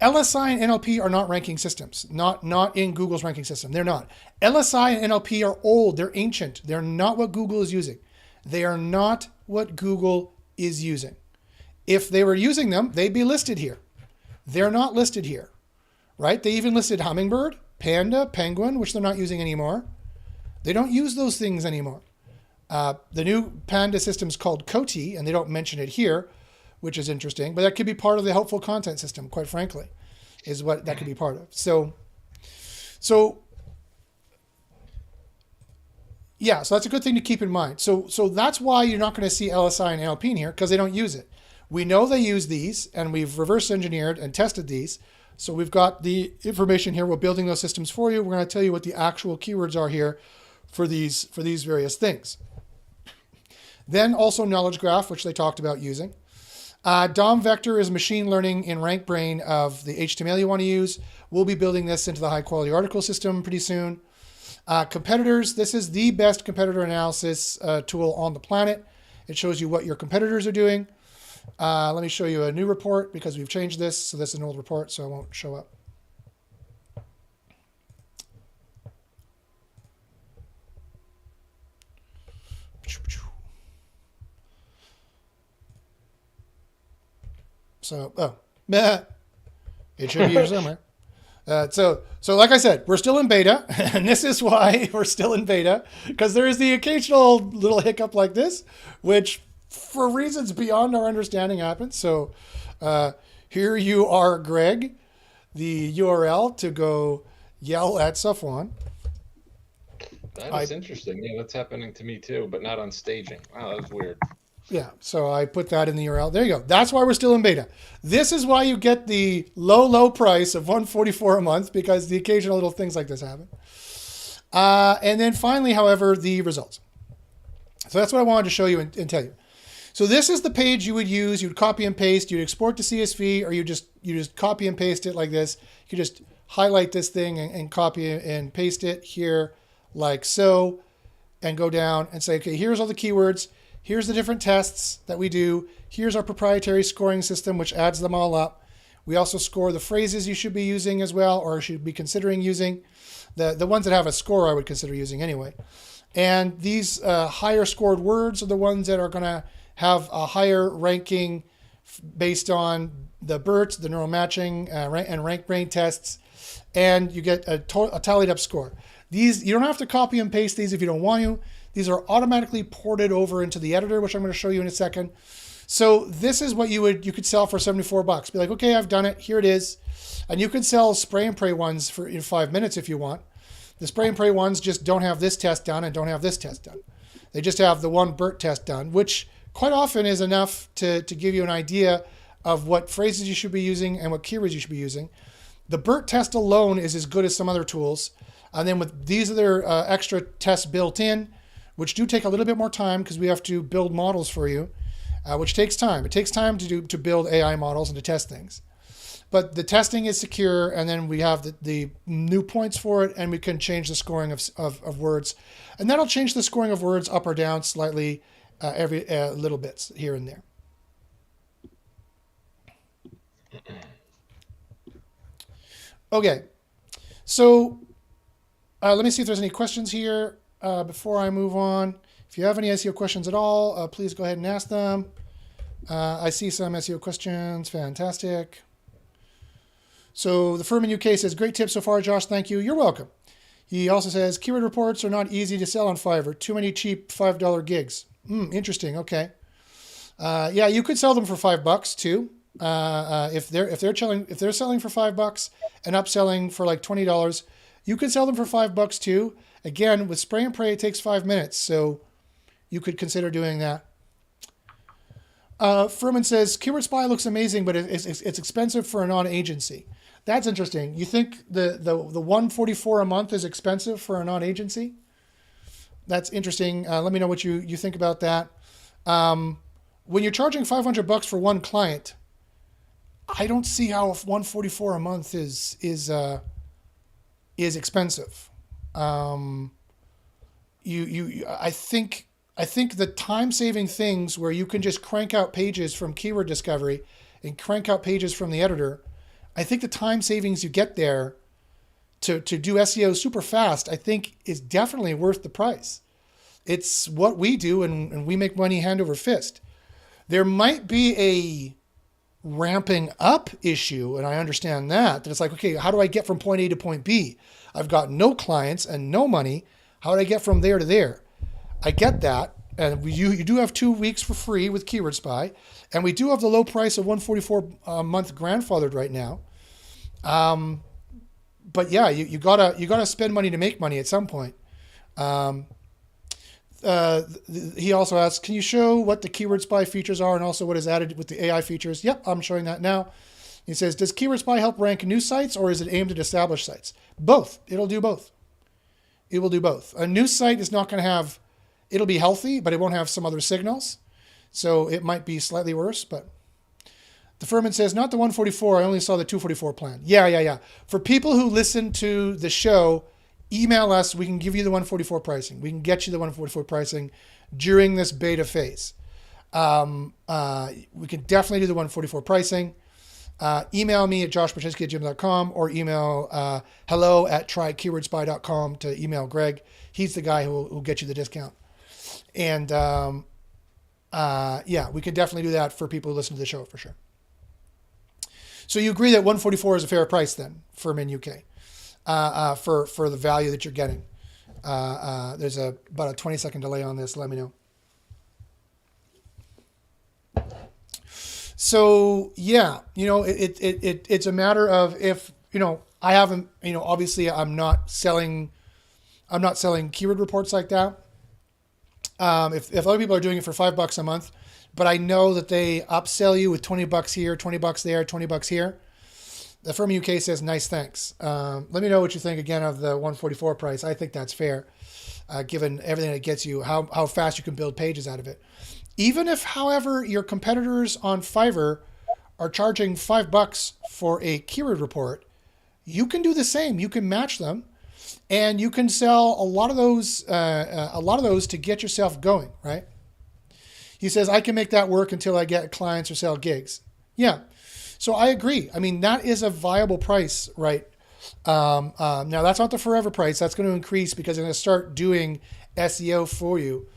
LSI and NLP are not ranking systems. Not in Google's ranking system. They're not. LSI and NLP are old. They're ancient. They're not what Google is using. They are not what Google is using. If they were using them, they'd be listed here. They're not listed here, right? They even listed Hummingbird, Panda, Penguin, which they're not using anymore. They don't use those things anymore. The new Panda system is called Coty, and they don't mention it here, which is interesting. But that could be part of the helpful content system, quite frankly, is what that could be part of. So yeah, so that's a good thing to keep in mind. So that's why you're not going to see LSI and NLP in here, because they don't use it. We know they use these, and we've reverse engineered and tested these. So we've got the information here. We're building those systems for you. We're going to tell you what the actual keywords are here for these various things. Then also knowledge graph, which they talked about using. DOM vector is machine learning in RankBrain of the HTML you want to use. We'll be building this into the high quality article system pretty soon. Competitors, this is the best competitor analysis tool on the planet. It shows you what your competitors are doing. Let me show you a new report because we've changed this. So this is an old report, so it won't show up. So, it should be here somewhere. So like I said, we're still in beta, and this is why we're still in beta, because there is the occasional little hiccup like this, which for reasons beyond our understanding happened. So here you are, Greg, the URL to go yell at Safwan. That is interesting. Yeah, that's happening to me too, but not on staging. Wow, that was weird. Yeah, so I put that in the URL. There you go. That's why we're still in beta. This is why you get the low price of $144 a month, because the occasional little things like this happen. And then finally, however, the results. So that's what I wanted to show you and tell you. So this is the page you would use. You'd copy and paste. You'd export to CSV, or you just copy and paste it like this. You could just highlight this thing and copy and paste it here like so, and go down and say, okay, here's all the keywords. Here's the different tests that we do. Here's our proprietary scoring system, which adds them all up. We also score the phrases you should be using as well, or should be considering using. The ones that have a score I would consider using anyway. And these higher scored words are the ones that are going to have a higher ranking based on the BERT, the neural matching, and rank brain tests. And you get a tallied up score. These, you don't have to copy and paste these if you don't want to. These are automatically ported over into the editor, which I'm going to show you in a second. So this is what you could sell for $74. Be like, okay, I've done it. Here it is. And you can sell spray and pray ones in 5 minutes if you want. The spray and pray ones just don't have this test done and don't have this test done. They just have the one BERT test done, which quite often is enough to give you an idea of what phrases you should be using and what keywords you should be using. The BERT test alone is as good as some other tools. And then with these other extra tests built in, which do take a little bit more time because we have to build models for you, which takes time. It takes time to build AI models and to test things. But the testing is secure, and then we have the new points for it, and we can change the scoring of words. And that'll change the scoring of words up or down slightly every little bits here and there. Okay, so let me see if there's any questions here before I move on. If you have any SEO questions at all, please go ahead and ask them. I see some SEO questions. Fantastic. So the firm in UK says, great tip so far, Josh. Thank you. You're welcome. He also says, keyword reports are not easy to sell on Fiverr. Too many cheap $5 gigs. Interesting. Okay. Yeah, you could sell them for $5 too. If they're selling for $5 and upselling for like $20, you could sell them for $5 too. Again, with spray and pray, it takes 5 minutes, so you could consider doing that. Furman says, Keyword Spy looks amazing, but it's expensive for a non-agency. That's interesting. You think the $144 a month is expensive for a non-agency? That's interesting. Let me know what you think about that. When you're charging $500 for one client, I don't see how $144 a month is expensive. I think the time-saving things where you can just crank out pages from keyword discovery and crank out pages from the editor, I think the time savings you get there to do SEO super fast, I think is definitely worth the price. It's what we do, and we make money hand over fist. There might be a ramping up issue, and I understand that it's like, okay, how do I get from point A to point B? I've got no clients and no money. How do I get from there to there? I get that, and you do have 2 weeks for free with Keyword Spy, and we do have the low price of $144 a month grandfathered right now. But yeah, you gotta spend money to make money at some point. He also asks, can you show what the Keyword Spy features are and also what is added with the AI features? Yep, I'm showing that now. He says, does Keyword Spy help rank new sites, or is it aimed at established sites? Both. It'll do both. It will do both. A new site is not going to have, it'll be healthy, but it won't have some other signals. So it might be slightly worse, but the Furman says, not the 144. I only saw the 244 plan. Yeah. For people who listen to the show, email us. We can give you the 144 pricing. We can get you the 144 pricing during this beta phase. We can definitely do the 144 pricing. Email me at joshpaczynski@gmail.com or email hello@trykeywordspy.com to email Greg. He's the guy who will get you the discount. And yeah, we can definitely do that for people who listen to the show for sure. So you agree that 144 is a fair price then for Min UK for the value that you're getting. There's about a 20-second delay on this. Let me know. So yeah, it's a matter of if, I haven't, obviously I'm not selling keyword reports like that. If other people are doing it for $5 a month, but I know that they upsell you with $20 here, $20 there, $20 here, the firm in UK says, nice, thanks. Let me know what you think again of the 144 price. I think that's fair, given everything it gets you, how fast you can build pages out of it. Even if, however, your competitors on Fiverr are charging $5 for a keyword report, you can do the same. You can match them, and you can sell a lot of those to get yourself going, right? He says, I can make that work until I get clients or sell gigs. Yeah. So I agree. I mean, that is a viable price, right? Now, that's not the forever price. That's going to increase because they're going to start doing SEO for you.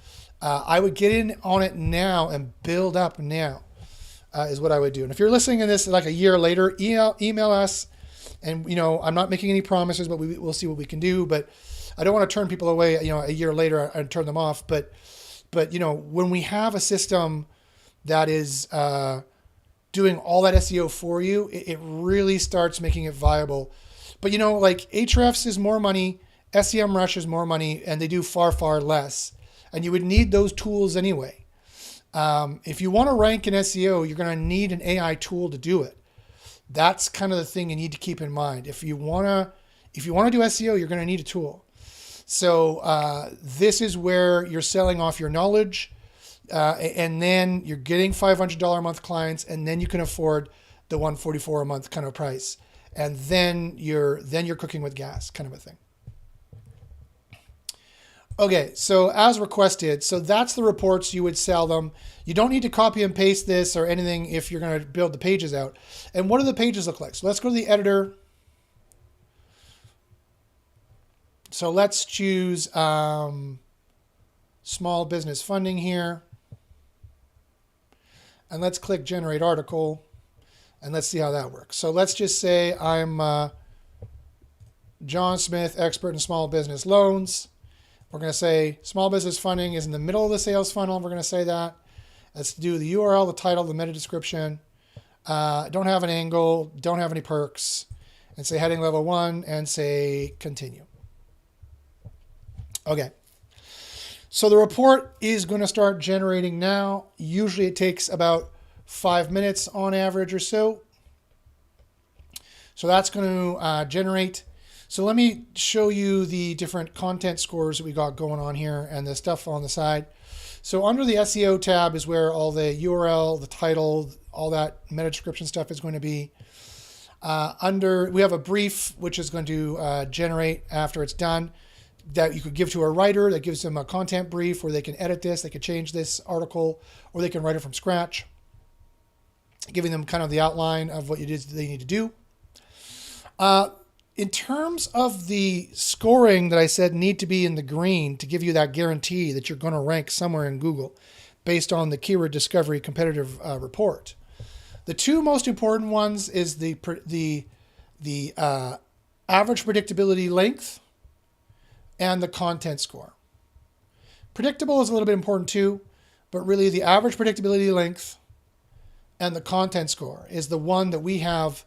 I would get in on it now and build up now, is what I would do. And if you're listening to this like a year later, email us. And, I'm not making any promises, but we'll see what we can do. But I don't want to turn people away, a year later and turn them off. But when we have a system that is doing all that SEO for you, it really starts making it viable. But, like Ahrefs is more money, SEMrush is more money, and they do far, far less. And you would need those tools anyway. If you want to rank in SEO, you're going to need an AI tool to do it. That's kind of the thing you need to keep in mind. If you want to do SEO, you're going to need a tool. So this is where you're selling off your knowledge, and then you're getting $500 a month clients, and then you can afford the $144 a month kind of price, and then you're cooking with gas, kind of a thing. Okay, so as requested, so that's the reports. You would sell them. You don't need to copy and paste this or anything if you're going to build the pages out. And what do the pages look like? So let's go to the editor. So let's choose small business funding here. And let's click generate article. And let's see how that works. So let's just say I'm John Smith, expert in small business loans. We're going to say small business funding is in the middle of the sales funnel. We're going to say that. Let's do the URL, the title, the meta description. Don't have an angle, don't have any perks. And say heading level 1 and say continue. Okay. So the report is going to start generating now. Usually it takes about 5 minutes on average or so. So that's going to generate. So let me show you the different content scores that we got going on here and the stuff on the side. So under the SEO tab is where all the URL, the title, all that meta description stuff is going to be. We have a brief, which is going to generate after it's done, that you could give to a writer that gives them a content brief where they can edit this, they could change this article, or they can write it from scratch, giving them kind of the outline of what it is they need to do. In terms of the scoring that I said need to be in the green to give you that guarantee that you're going to rank somewhere in Google based on the keyword discovery competitive report. The two most important ones is the average predictability length and the content score. Predictable is a little bit important too, but really the average predictability length and the content score is the one that we have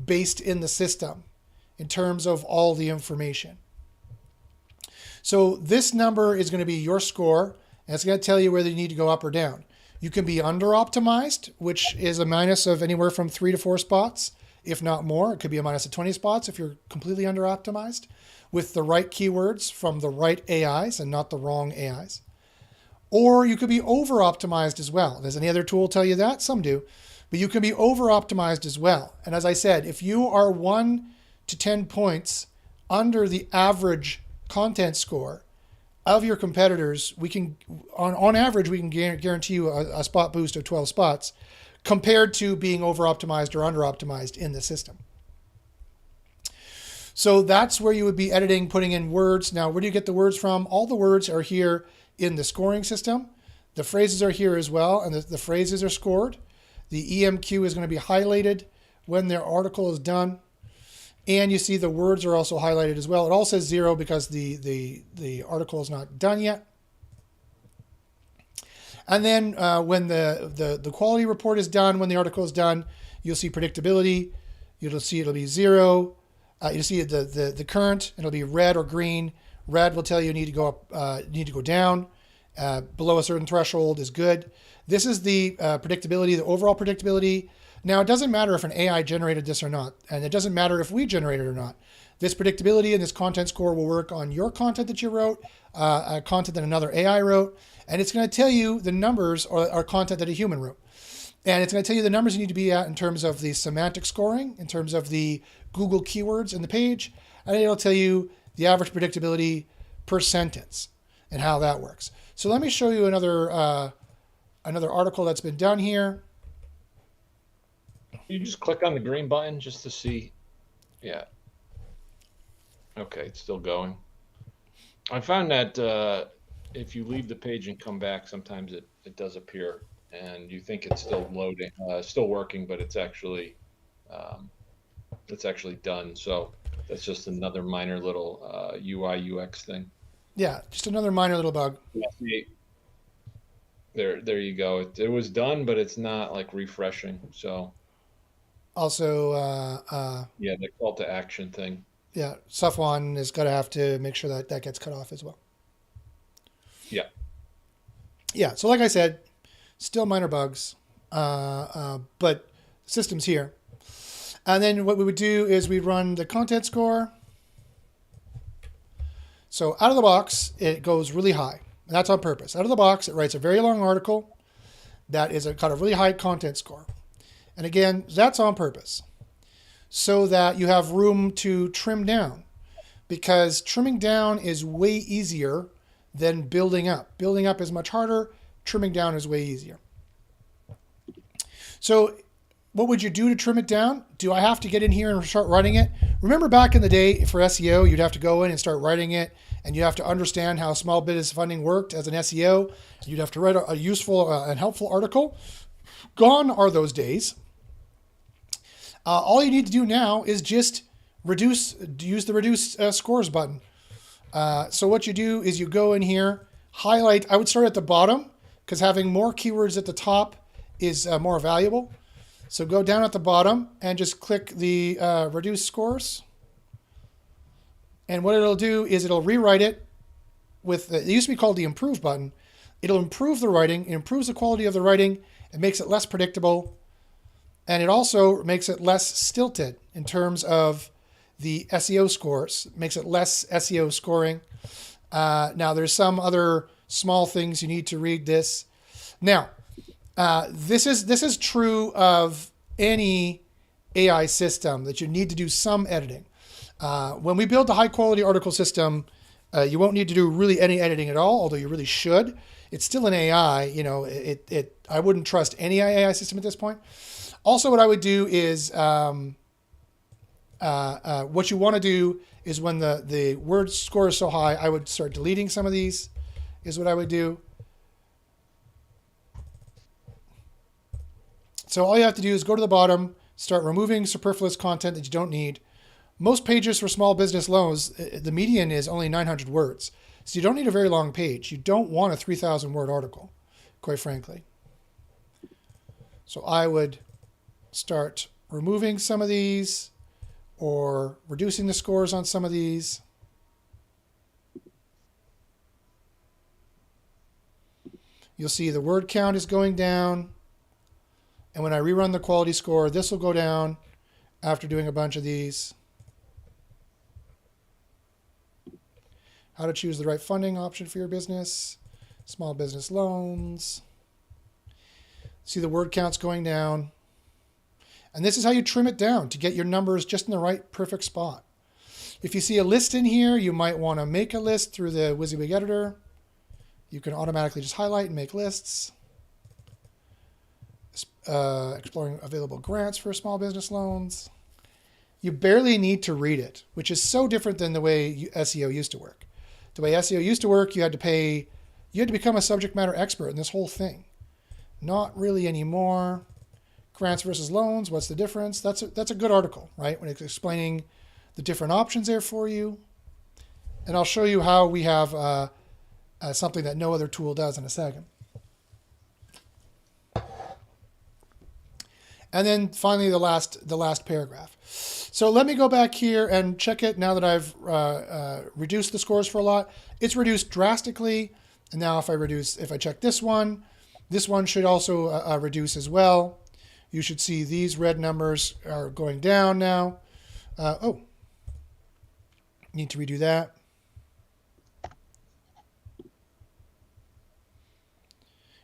based in the system in terms of all the information. So this number is going to be your score, and it's going to tell you whether you need to go up or down. You can be under optimized, which is a minus of anywhere from 3 to 4 spots, if not more. It could be a minus of 20 spots if you're completely under optimized with the right keywords from the right AIs and not the wrong AIs. Or you could be over optimized as well. Does any other tool tell you that? Some do. But you can be over optimized as well. And as I said, if you are 1 to 10 points under the average content score of your competitors, we can, on average, we can guarantee you a spot boost of 12 spots compared to being over optimized or under optimized in the system. So that's where you would be editing, putting in words. Now, where do you get the words from? All the words are here in the scoring system. The phrases are here as well, and the phrases are scored. The EMQ is going to be highlighted when their article is done. And you see the words are also highlighted as well. It all says 0 because the article is not done yet. And then when the quality report is done, when the article is done, you'll see predictability. You'll see it'll be 0. You'll see the current. It'll be red or green. Red will tell you need to go up, need to go down. Below a certain threshold is good. This is the predictability, the overall predictability. Now, it doesn't matter if an AI generated this or not, and it doesn't matter if we generated it or not. This predictability and this content score will work on your content that you wrote, content that another AI wrote, and it's going to tell you the numbers or content that a human wrote. And it's going to tell you the numbers you need to be at in terms of the semantic scoring, in terms of the Google keywords in the page, and it'll tell you the average predictability per sentence and how that works. So let me show you another article that's been done here. You just click on the green button just to see. Yeah. Okay, it's still going. I found that if you leave the page and come back, sometimes it does appear, and you think it's still loading, still working, but it's actually done. So that's just another minor little UI UX thing. Yeah, just another minor little bug. Yeah, see, there you go. It was done, but it's not like refreshing. So Also, yeah, the call to action thing. yeah, Safwan is going to have to make sure that that gets cut off as well. Yeah. Yeah, so like I said, still minor bugs, but system's here. And then what we would do is we'd run the content score. So out of the box, it goes really high. And that's on purpose. Out of the box, it writes a very long article that is got a really high content score. And again, that's on purpose so that you have room to trim down, because trimming down is way easier than building up. Building up is much harder. Trimming down is way easier. So what would you do to trim it down? Do I have to get in here and start writing it? Remember back in the day for SEO, you'd have to go in and start writing it, and you'd have to understand how small business funding worked as an SEO. You'd have to write a useful and helpful article. Gone are those days. All you need to do now is just use the reduce scores button. So what you do is you go in here, highlight. I would start at the bottom because having more keywords at the top is more valuable. So go down at the bottom and just click the reduce scores. And what it'll do is it'll rewrite it with, it used to be called the improve button. It'll improve the writing. It improves the quality of the writing. It makes it less predictable. And it also makes it less stilted in terms of the SEO scores. It makes it less SEO scoring. Now, there's some other small things you need to read this. Now, this is true of any AI system that you need to do some editing. When we build a high quality article system, you won't need to do really any editing at all, although you really should. It's still an AI. You know, I wouldn't trust any AI system at this point. Also, what I would do is what you want to do is when the word score is so high, I would start deleting some of these, is what I would do. So all you have to do is go to the bottom, start removing superfluous content that you don't need. Most pages for small business loans, the median is only 900 words. So you don't need a very long page. You don't want a 3,000 word article, quite frankly. So I would start removing some of these or reducing the scores on some of these. You'll see the word count is going down. And when I rerun the quality score, this will go down after doing a bunch of these. How to choose the right funding option for your business. Small business loans. See the word counts going down. And this is how you trim it down to get your numbers just in the right perfect spot. If you see a list in here, you might want to make a list through the WYSIWYG editor. You can automatically just highlight and make lists. Exploring available grants for small business loans. You barely need to read it, which is so different than the way SEO used to work. The way SEO used to work, you had to become a subject matter expert in this whole thing. Not really anymore. Grants versus loans, what's the difference? That's a good article, right? When it's explaining the different options there for you. And I'll show you how we have something that no other tool does in a second. And then finally, the last paragraph. So let me go back here and check it now that I've reduced the scores for a lot. It's reduced drastically. And now if I check this one should also reduce as well. You should see these red numbers are going down now. Need to redo that.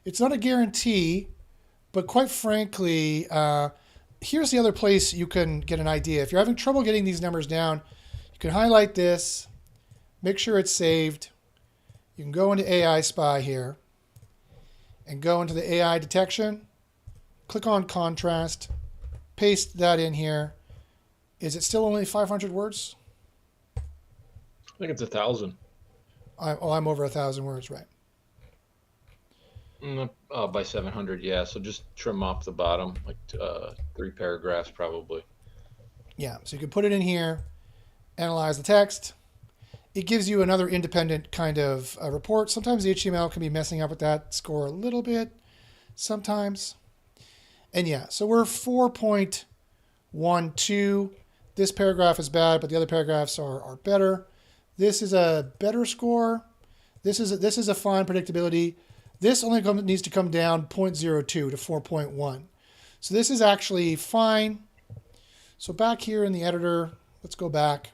It's not a guarantee, but quite frankly, here's the other place you can get an idea. If you're having trouble getting these numbers down, you can highlight this, make sure it's saved. You can go into AI Spy here and go into the AI detection, click on contrast, paste that in here. Is it still only 500 words? I think it's 1,000. I'm over 1,000 words, right? By 700, yeah. So just trim off the bottom, like 3 paragraphs probably. Yeah, so you can put it in here, analyze the text. It gives you another independent kind of report. Sometimes the HTML can be messing up with that score a little bit, sometimes. And yeah, so we're 4.12. This paragraph is bad, but the other paragraphs are better. This is a better score. This is a fine predictability. This only needs to come down 0.02 to 4.1. So this is actually fine. So back here in the editor, let's go back.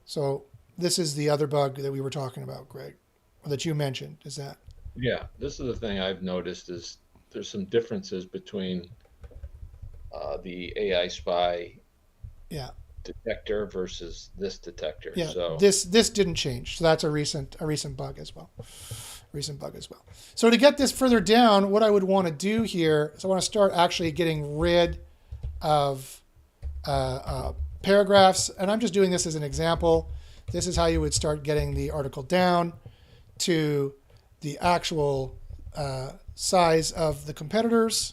So this is the other bug that we were talking about, Greg, or that you mentioned, is that? Yeah, this is the thing I've noticed is there's some differences between the AI Spy detector versus this detector. Yeah, so this didn't change. So that's a recent bug as well. So to get this further down, what I would want to do here is I want to start actually getting rid of paragraphs. And I'm just doing this as an example. This is how you would start getting the article down to the actual size of the competitors.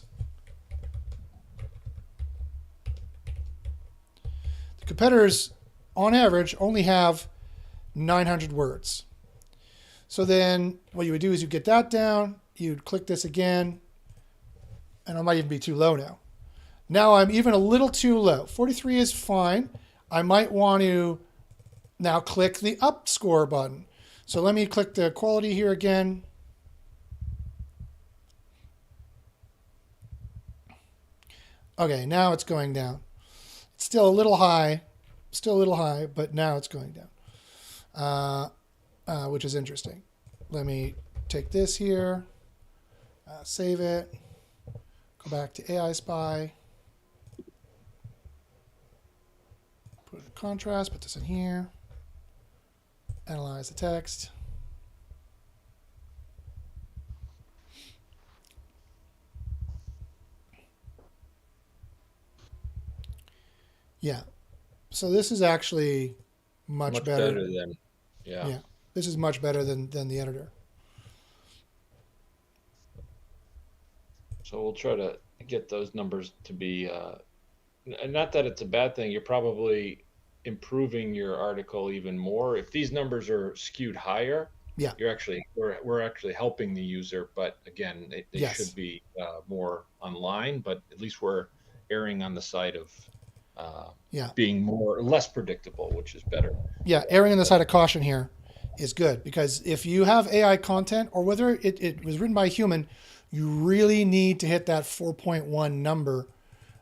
The competitors, on average, only have 900 words. So then what you would do is you get that down, you'd click this again, and I might even be too low now. Now I'm even a little too low. 43 is fine. I might want to now click the up score button. So let me click the quality here again. Okay, now it's going down. It's still a little high, but now it's going down. Which is interesting. Let me take this here, save it, go back to AI Spy, put a contrast, put this in here, analyze the text. Yeah, so this is actually much better than, yeah. This is much better than the editor. So we'll try to get those numbers to be, not that it's a bad thing. You're probably improving your article even more. If these numbers are skewed higher, we're actually helping the user. But again, they should be more online. But at least we're erring on the side of being less predictable, which is better. Yeah, erring on the side of caution here is good, because if you have AI content, or whether it was written by a human, you really need to hit that 4.1 number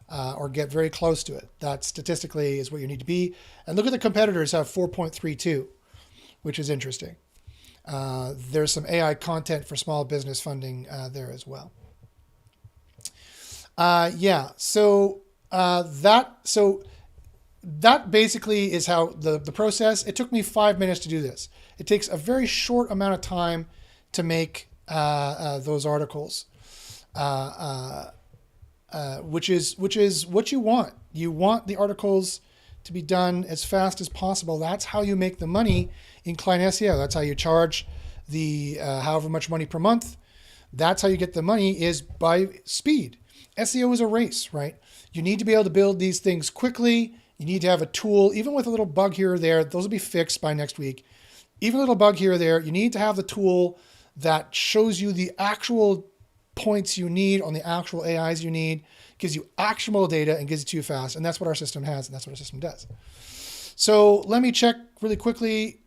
or get very close to it. That statistically is what you need to be. And look at the competitors have 4.32, which is interesting. There's some AI content for small business funding there as well. That basically is how the process. It took me 5 minutes to do this. It takes a very short amount of time to make those articles, which is what you want. You want the articles to be done as fast as possible. That's how you make the money in client SEO. That's how you charge the however much money per month. That's how you get the money, is by speed. SEO is a race, right? You need to be able to build these things quickly. You need to have a tool, even with a little bug here or there. Those will be fixed by next week. Even a little bug here or there, you need to have the tool that shows you the actual points you need on the actual AIs you need, gives you actionable data, and gives it to you fast. And that's what our system has, and that's what our system does. So let me check really quickly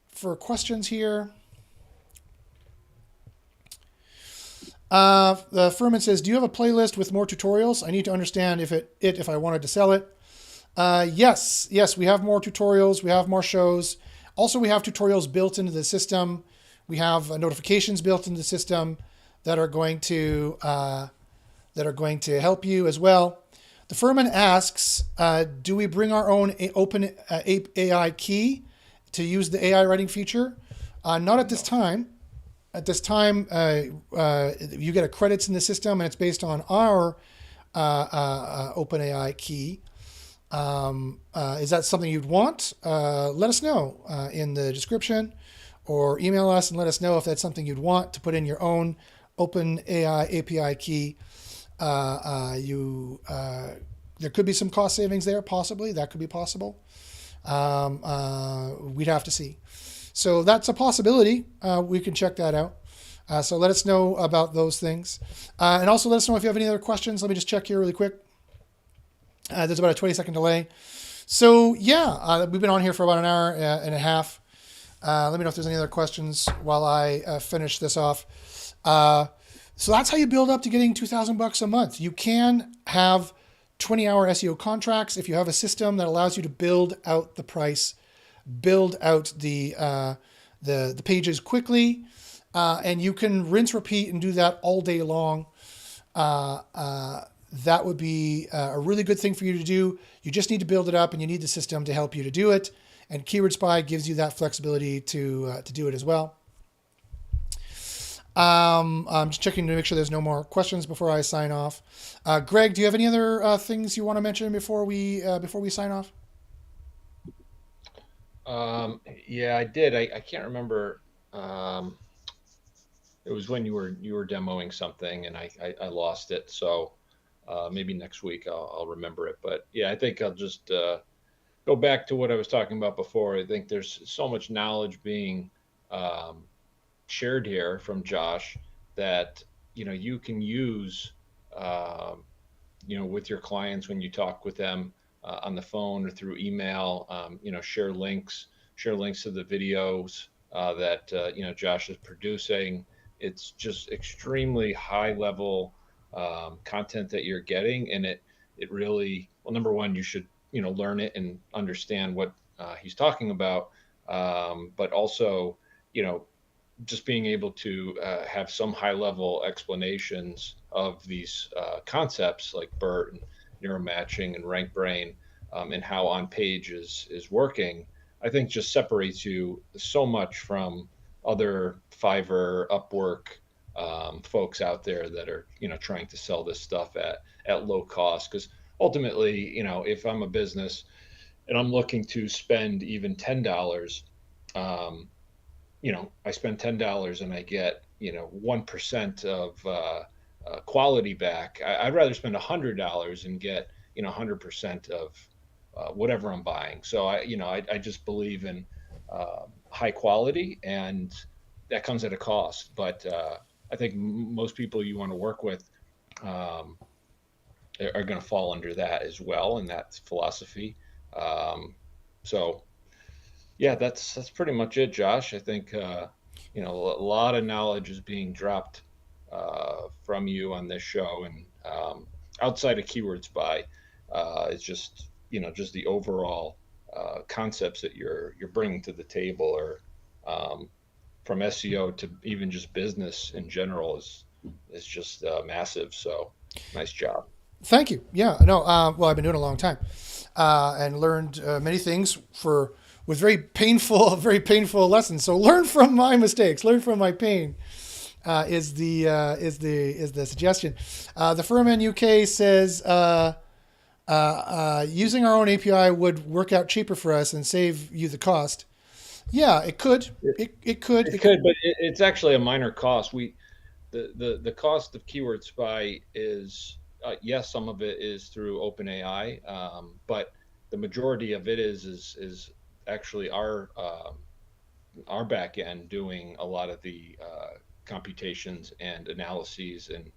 for questions here. The Furman says, do you have a playlist with more tutorials? I need to understand if I wanted to sell it. Yes, we have more tutorials. We have more shows. Also, we have tutorials built into the system. We have notifications built into the system that are going to help you as well. The Furman asks, do we bring our own open AI key to use the AI writing feature? Not at this time. At this time, you get a credits in the system, and it's based on our OpenAI key. Is that something you'd want? Let us know in the description, or email us and let us know if that's something you'd want to put in your own OpenAI API key. There could be some cost savings there, possibly. That could be possible. We'd have to see. So that's a possibility. We can check that out. So let us know about those things. And also let us know if you have any other questions. Let me just check here really quick. There's about a 20-second delay. So yeah, we've been on here for about an hour and a half. Let me know if there's any other questions while I finish this off. So that's how you build up to getting $2,000 a month. You can have 20-hour SEO contracts if you have a system that allows you to build out the price, build out the pages quickly, and you can rinse, repeat, and do that all day long. That would be a really good thing for you to do. You just need to build it up, and you need the system to help you to do it. And Keyword Spy gives you that flexibility to do it as well. I'm just checking to make sure there's no more questions before I sign off. Greg, do you have any other things you want to mention before we sign off? Yeah, I did. I can't remember. It was when you were demoing something, and I lost it. So maybe next week I'll remember it. But yeah, I think I'll just go back to what I was talking about before. I think there's so much knowledge being shared here from Josh that you can use with your clients when you talk with them on the phone or through email. Share links to the videos that Josh is producing. It's just extremely high level content that you're getting, and it really, well, number one, you should learn it and understand what he's talking about, but also just being able to have some high level explanations of these concepts like BERT and neuromatching and rank brain, and how on page is working, I think just separates you so much from other Fiverr, Upwork folks out there that are trying to sell this stuff at low cost. Because ultimately, if I'm a business and I'm looking to spend even $10, I spend $10 and I get 1% of quality back. I'd rather spend $100 and get 100% of whatever I'm buying. So I just believe in high quality, and that comes at a cost. But I think most people you want to work with are going to fall under that as well, and that philosophy. So yeah, that's pretty much it, Josh. I think a lot of knowledge is being dropped from you on this show, and outside of Keyword Spy, it's just the overall concepts that you're bringing to the table, or from SEO to even just business in general is just massive. So nice job. Thank you. Yeah, no. Well, I've been doing it a long time, and learned many things with very painful lessons. So learn from my mistakes, learn from my pain, is the suggestion. The Furman UK says using our own API would work out cheaper for us and save you the cost. Yeah, it could. It could. It could, but it's actually a minor cost. The cost of Keyword Spy is yes, some of it is through OpenAI, but the majority of it is actually our back end doing a lot of the computations and analyses and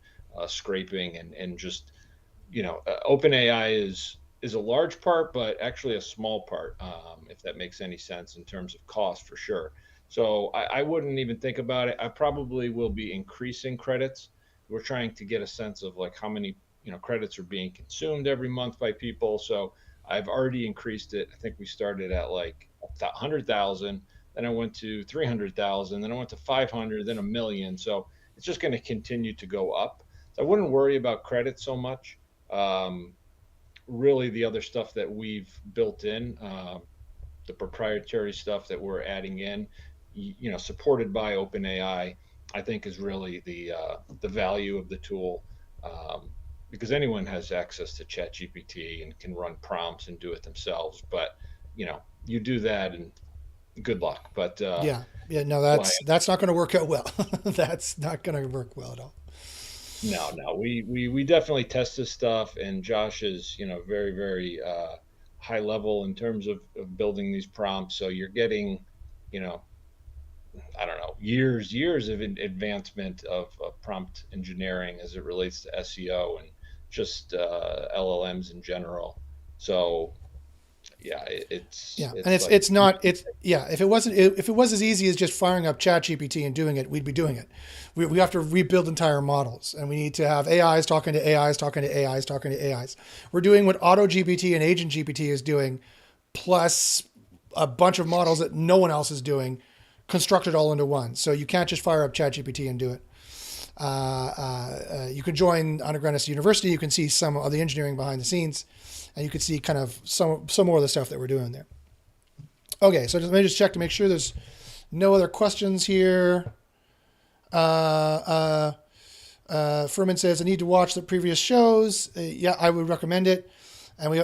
scraping and just OpenAI is a large part, but actually a small part, if that makes any sense in terms of cost for sure. So I wouldn't even think about it. I probably will be increasing credits. We're trying to get a sense of like how many credits are being consumed every month by people. So I've already increased it. I think we started at like 100,000, then I went to 300,000, then I went to 500, then a million. So it's just going to continue to go up. So I wouldn't worry about credit so much. Um, Really, the other stuff that we've built in, the proprietary stuff that we're adding in, supported by OpenAI, I think is really the value of the tool, because anyone has access to ChatGPT and can run prompts and do it themselves. But you do that and good luck. But Yeah. Yeah. No, client, that's not going to work out well. That's not going to work well at all. no, we definitely test this stuff, and Josh is very very high level in terms of building these prompts. So you're getting you know I don't know, years of advancement of prompt engineering as it relates to SEO and just LLMs in general. So yeah, Yeah, and it's like it's not it's yeah. If it was as easy as just firing up ChatGPT and doing it, we'd be doing it. We have to rebuild entire models, and we need to have AIs talking to AIs talking to AIs talking to AIs. We're doing what AutoGPT and Agent GPT is doing, plus a bunch of models that no one else is doing, constructed all into one. So you can't just fire up ChatGPT and do it. You can join Underground University. You can see some of the engineering behind the scenes, and you can see kind of some more of the stuff that we're doing there. Okay, so let me just check to make sure there's no other questions here. Furman says, I need to watch the previous shows. Yeah, I would recommend it. And we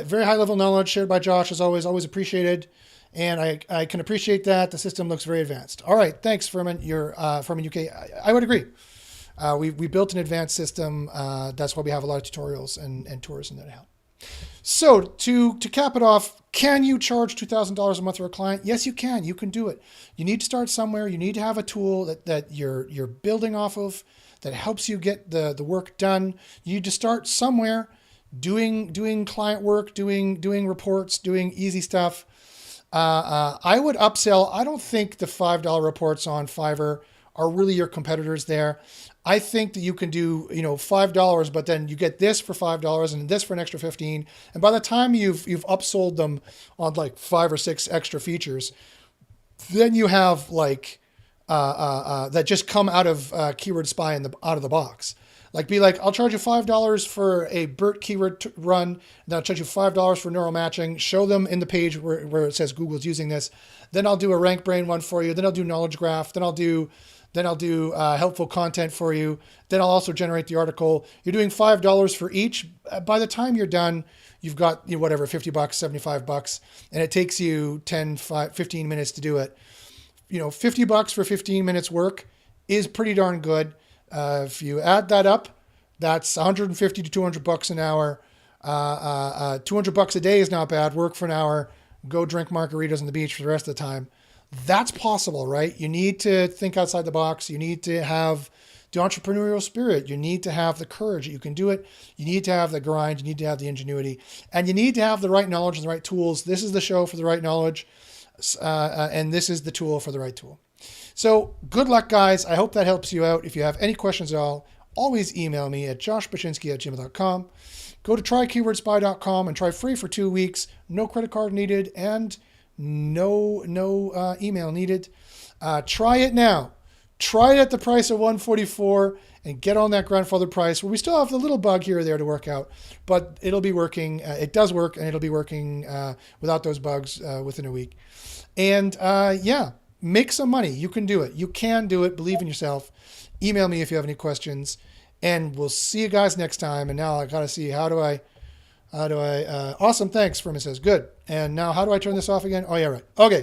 very high level knowledge shared by Josh, as always appreciated. And I can appreciate that. The system looks very advanced. All right, thanks, Furman. You're Furman UK. I would agree. We built an advanced system. That's why we have a lot of tutorials and tours in there to help. So to cap it off, can you charge $2,000 a month for a client? Yes, you can. You can do it. You need to start somewhere. You need to have a tool that you're building off of that helps you get the work done. You need to start somewhere, doing client work, doing reports, doing easy stuff. I would upsell. I don't think the $5 reports on Fiverr are really your competitors there. I think that you can do, $5, but then you get this for $5 and this for an extra 15. And by the time you've upsold them on like 5 or 6 extra features, then you have like that just come out of Keyword Spy out of the box. Like be like, I'll charge you $5 for a BERT keyword run. Then I'll charge you $5 for neural matching. Show them in the page where it says Google's using this. Then I'll do a rank brain one for you. Then I'll do knowledge graph. Then I'll do helpful content for you. Then I'll also generate the article. You're doing $5 for each. By the time you're done, you've got whatever, $50, $75, and it takes you 15 minutes to do it. $50 for 15 minutes work is pretty darn good. If you add that up, that's $150 to $200 an hour. $200 a day is not bad. Work for an hour. Go drink margaritas on the beach for the rest of the time. That's possible, right? You need to think outside the box. You need to have the entrepreneurial spirit. You need to have the courage that you can do it. You need to have the grind. You need to have the ingenuity. And you need to have the right knowledge and the right tools. This is the show for the right knowledge. And this is the tool for the right tool. So good luck, guys. I hope that helps you out. If you have any questions at all, always email me at joshpaczynski@gmail.com. Go to trykeywordspy.com and try free for 2 weeks. No credit card needed and no email needed. Try it now. Try it at the price of $144 and get on that grandfather price where we still have the little bug here or there to work out, but it'll be working. It does work, and it'll be working without those bugs within a week. And make some money. You can do it. You can do it. Believe in yourself. Email me if you have any questions, and we'll see you guys next time. And now I got to see how do I awesome. Thanks. Furman says good. And now how do I turn this off again? Oh yeah, right. Okay.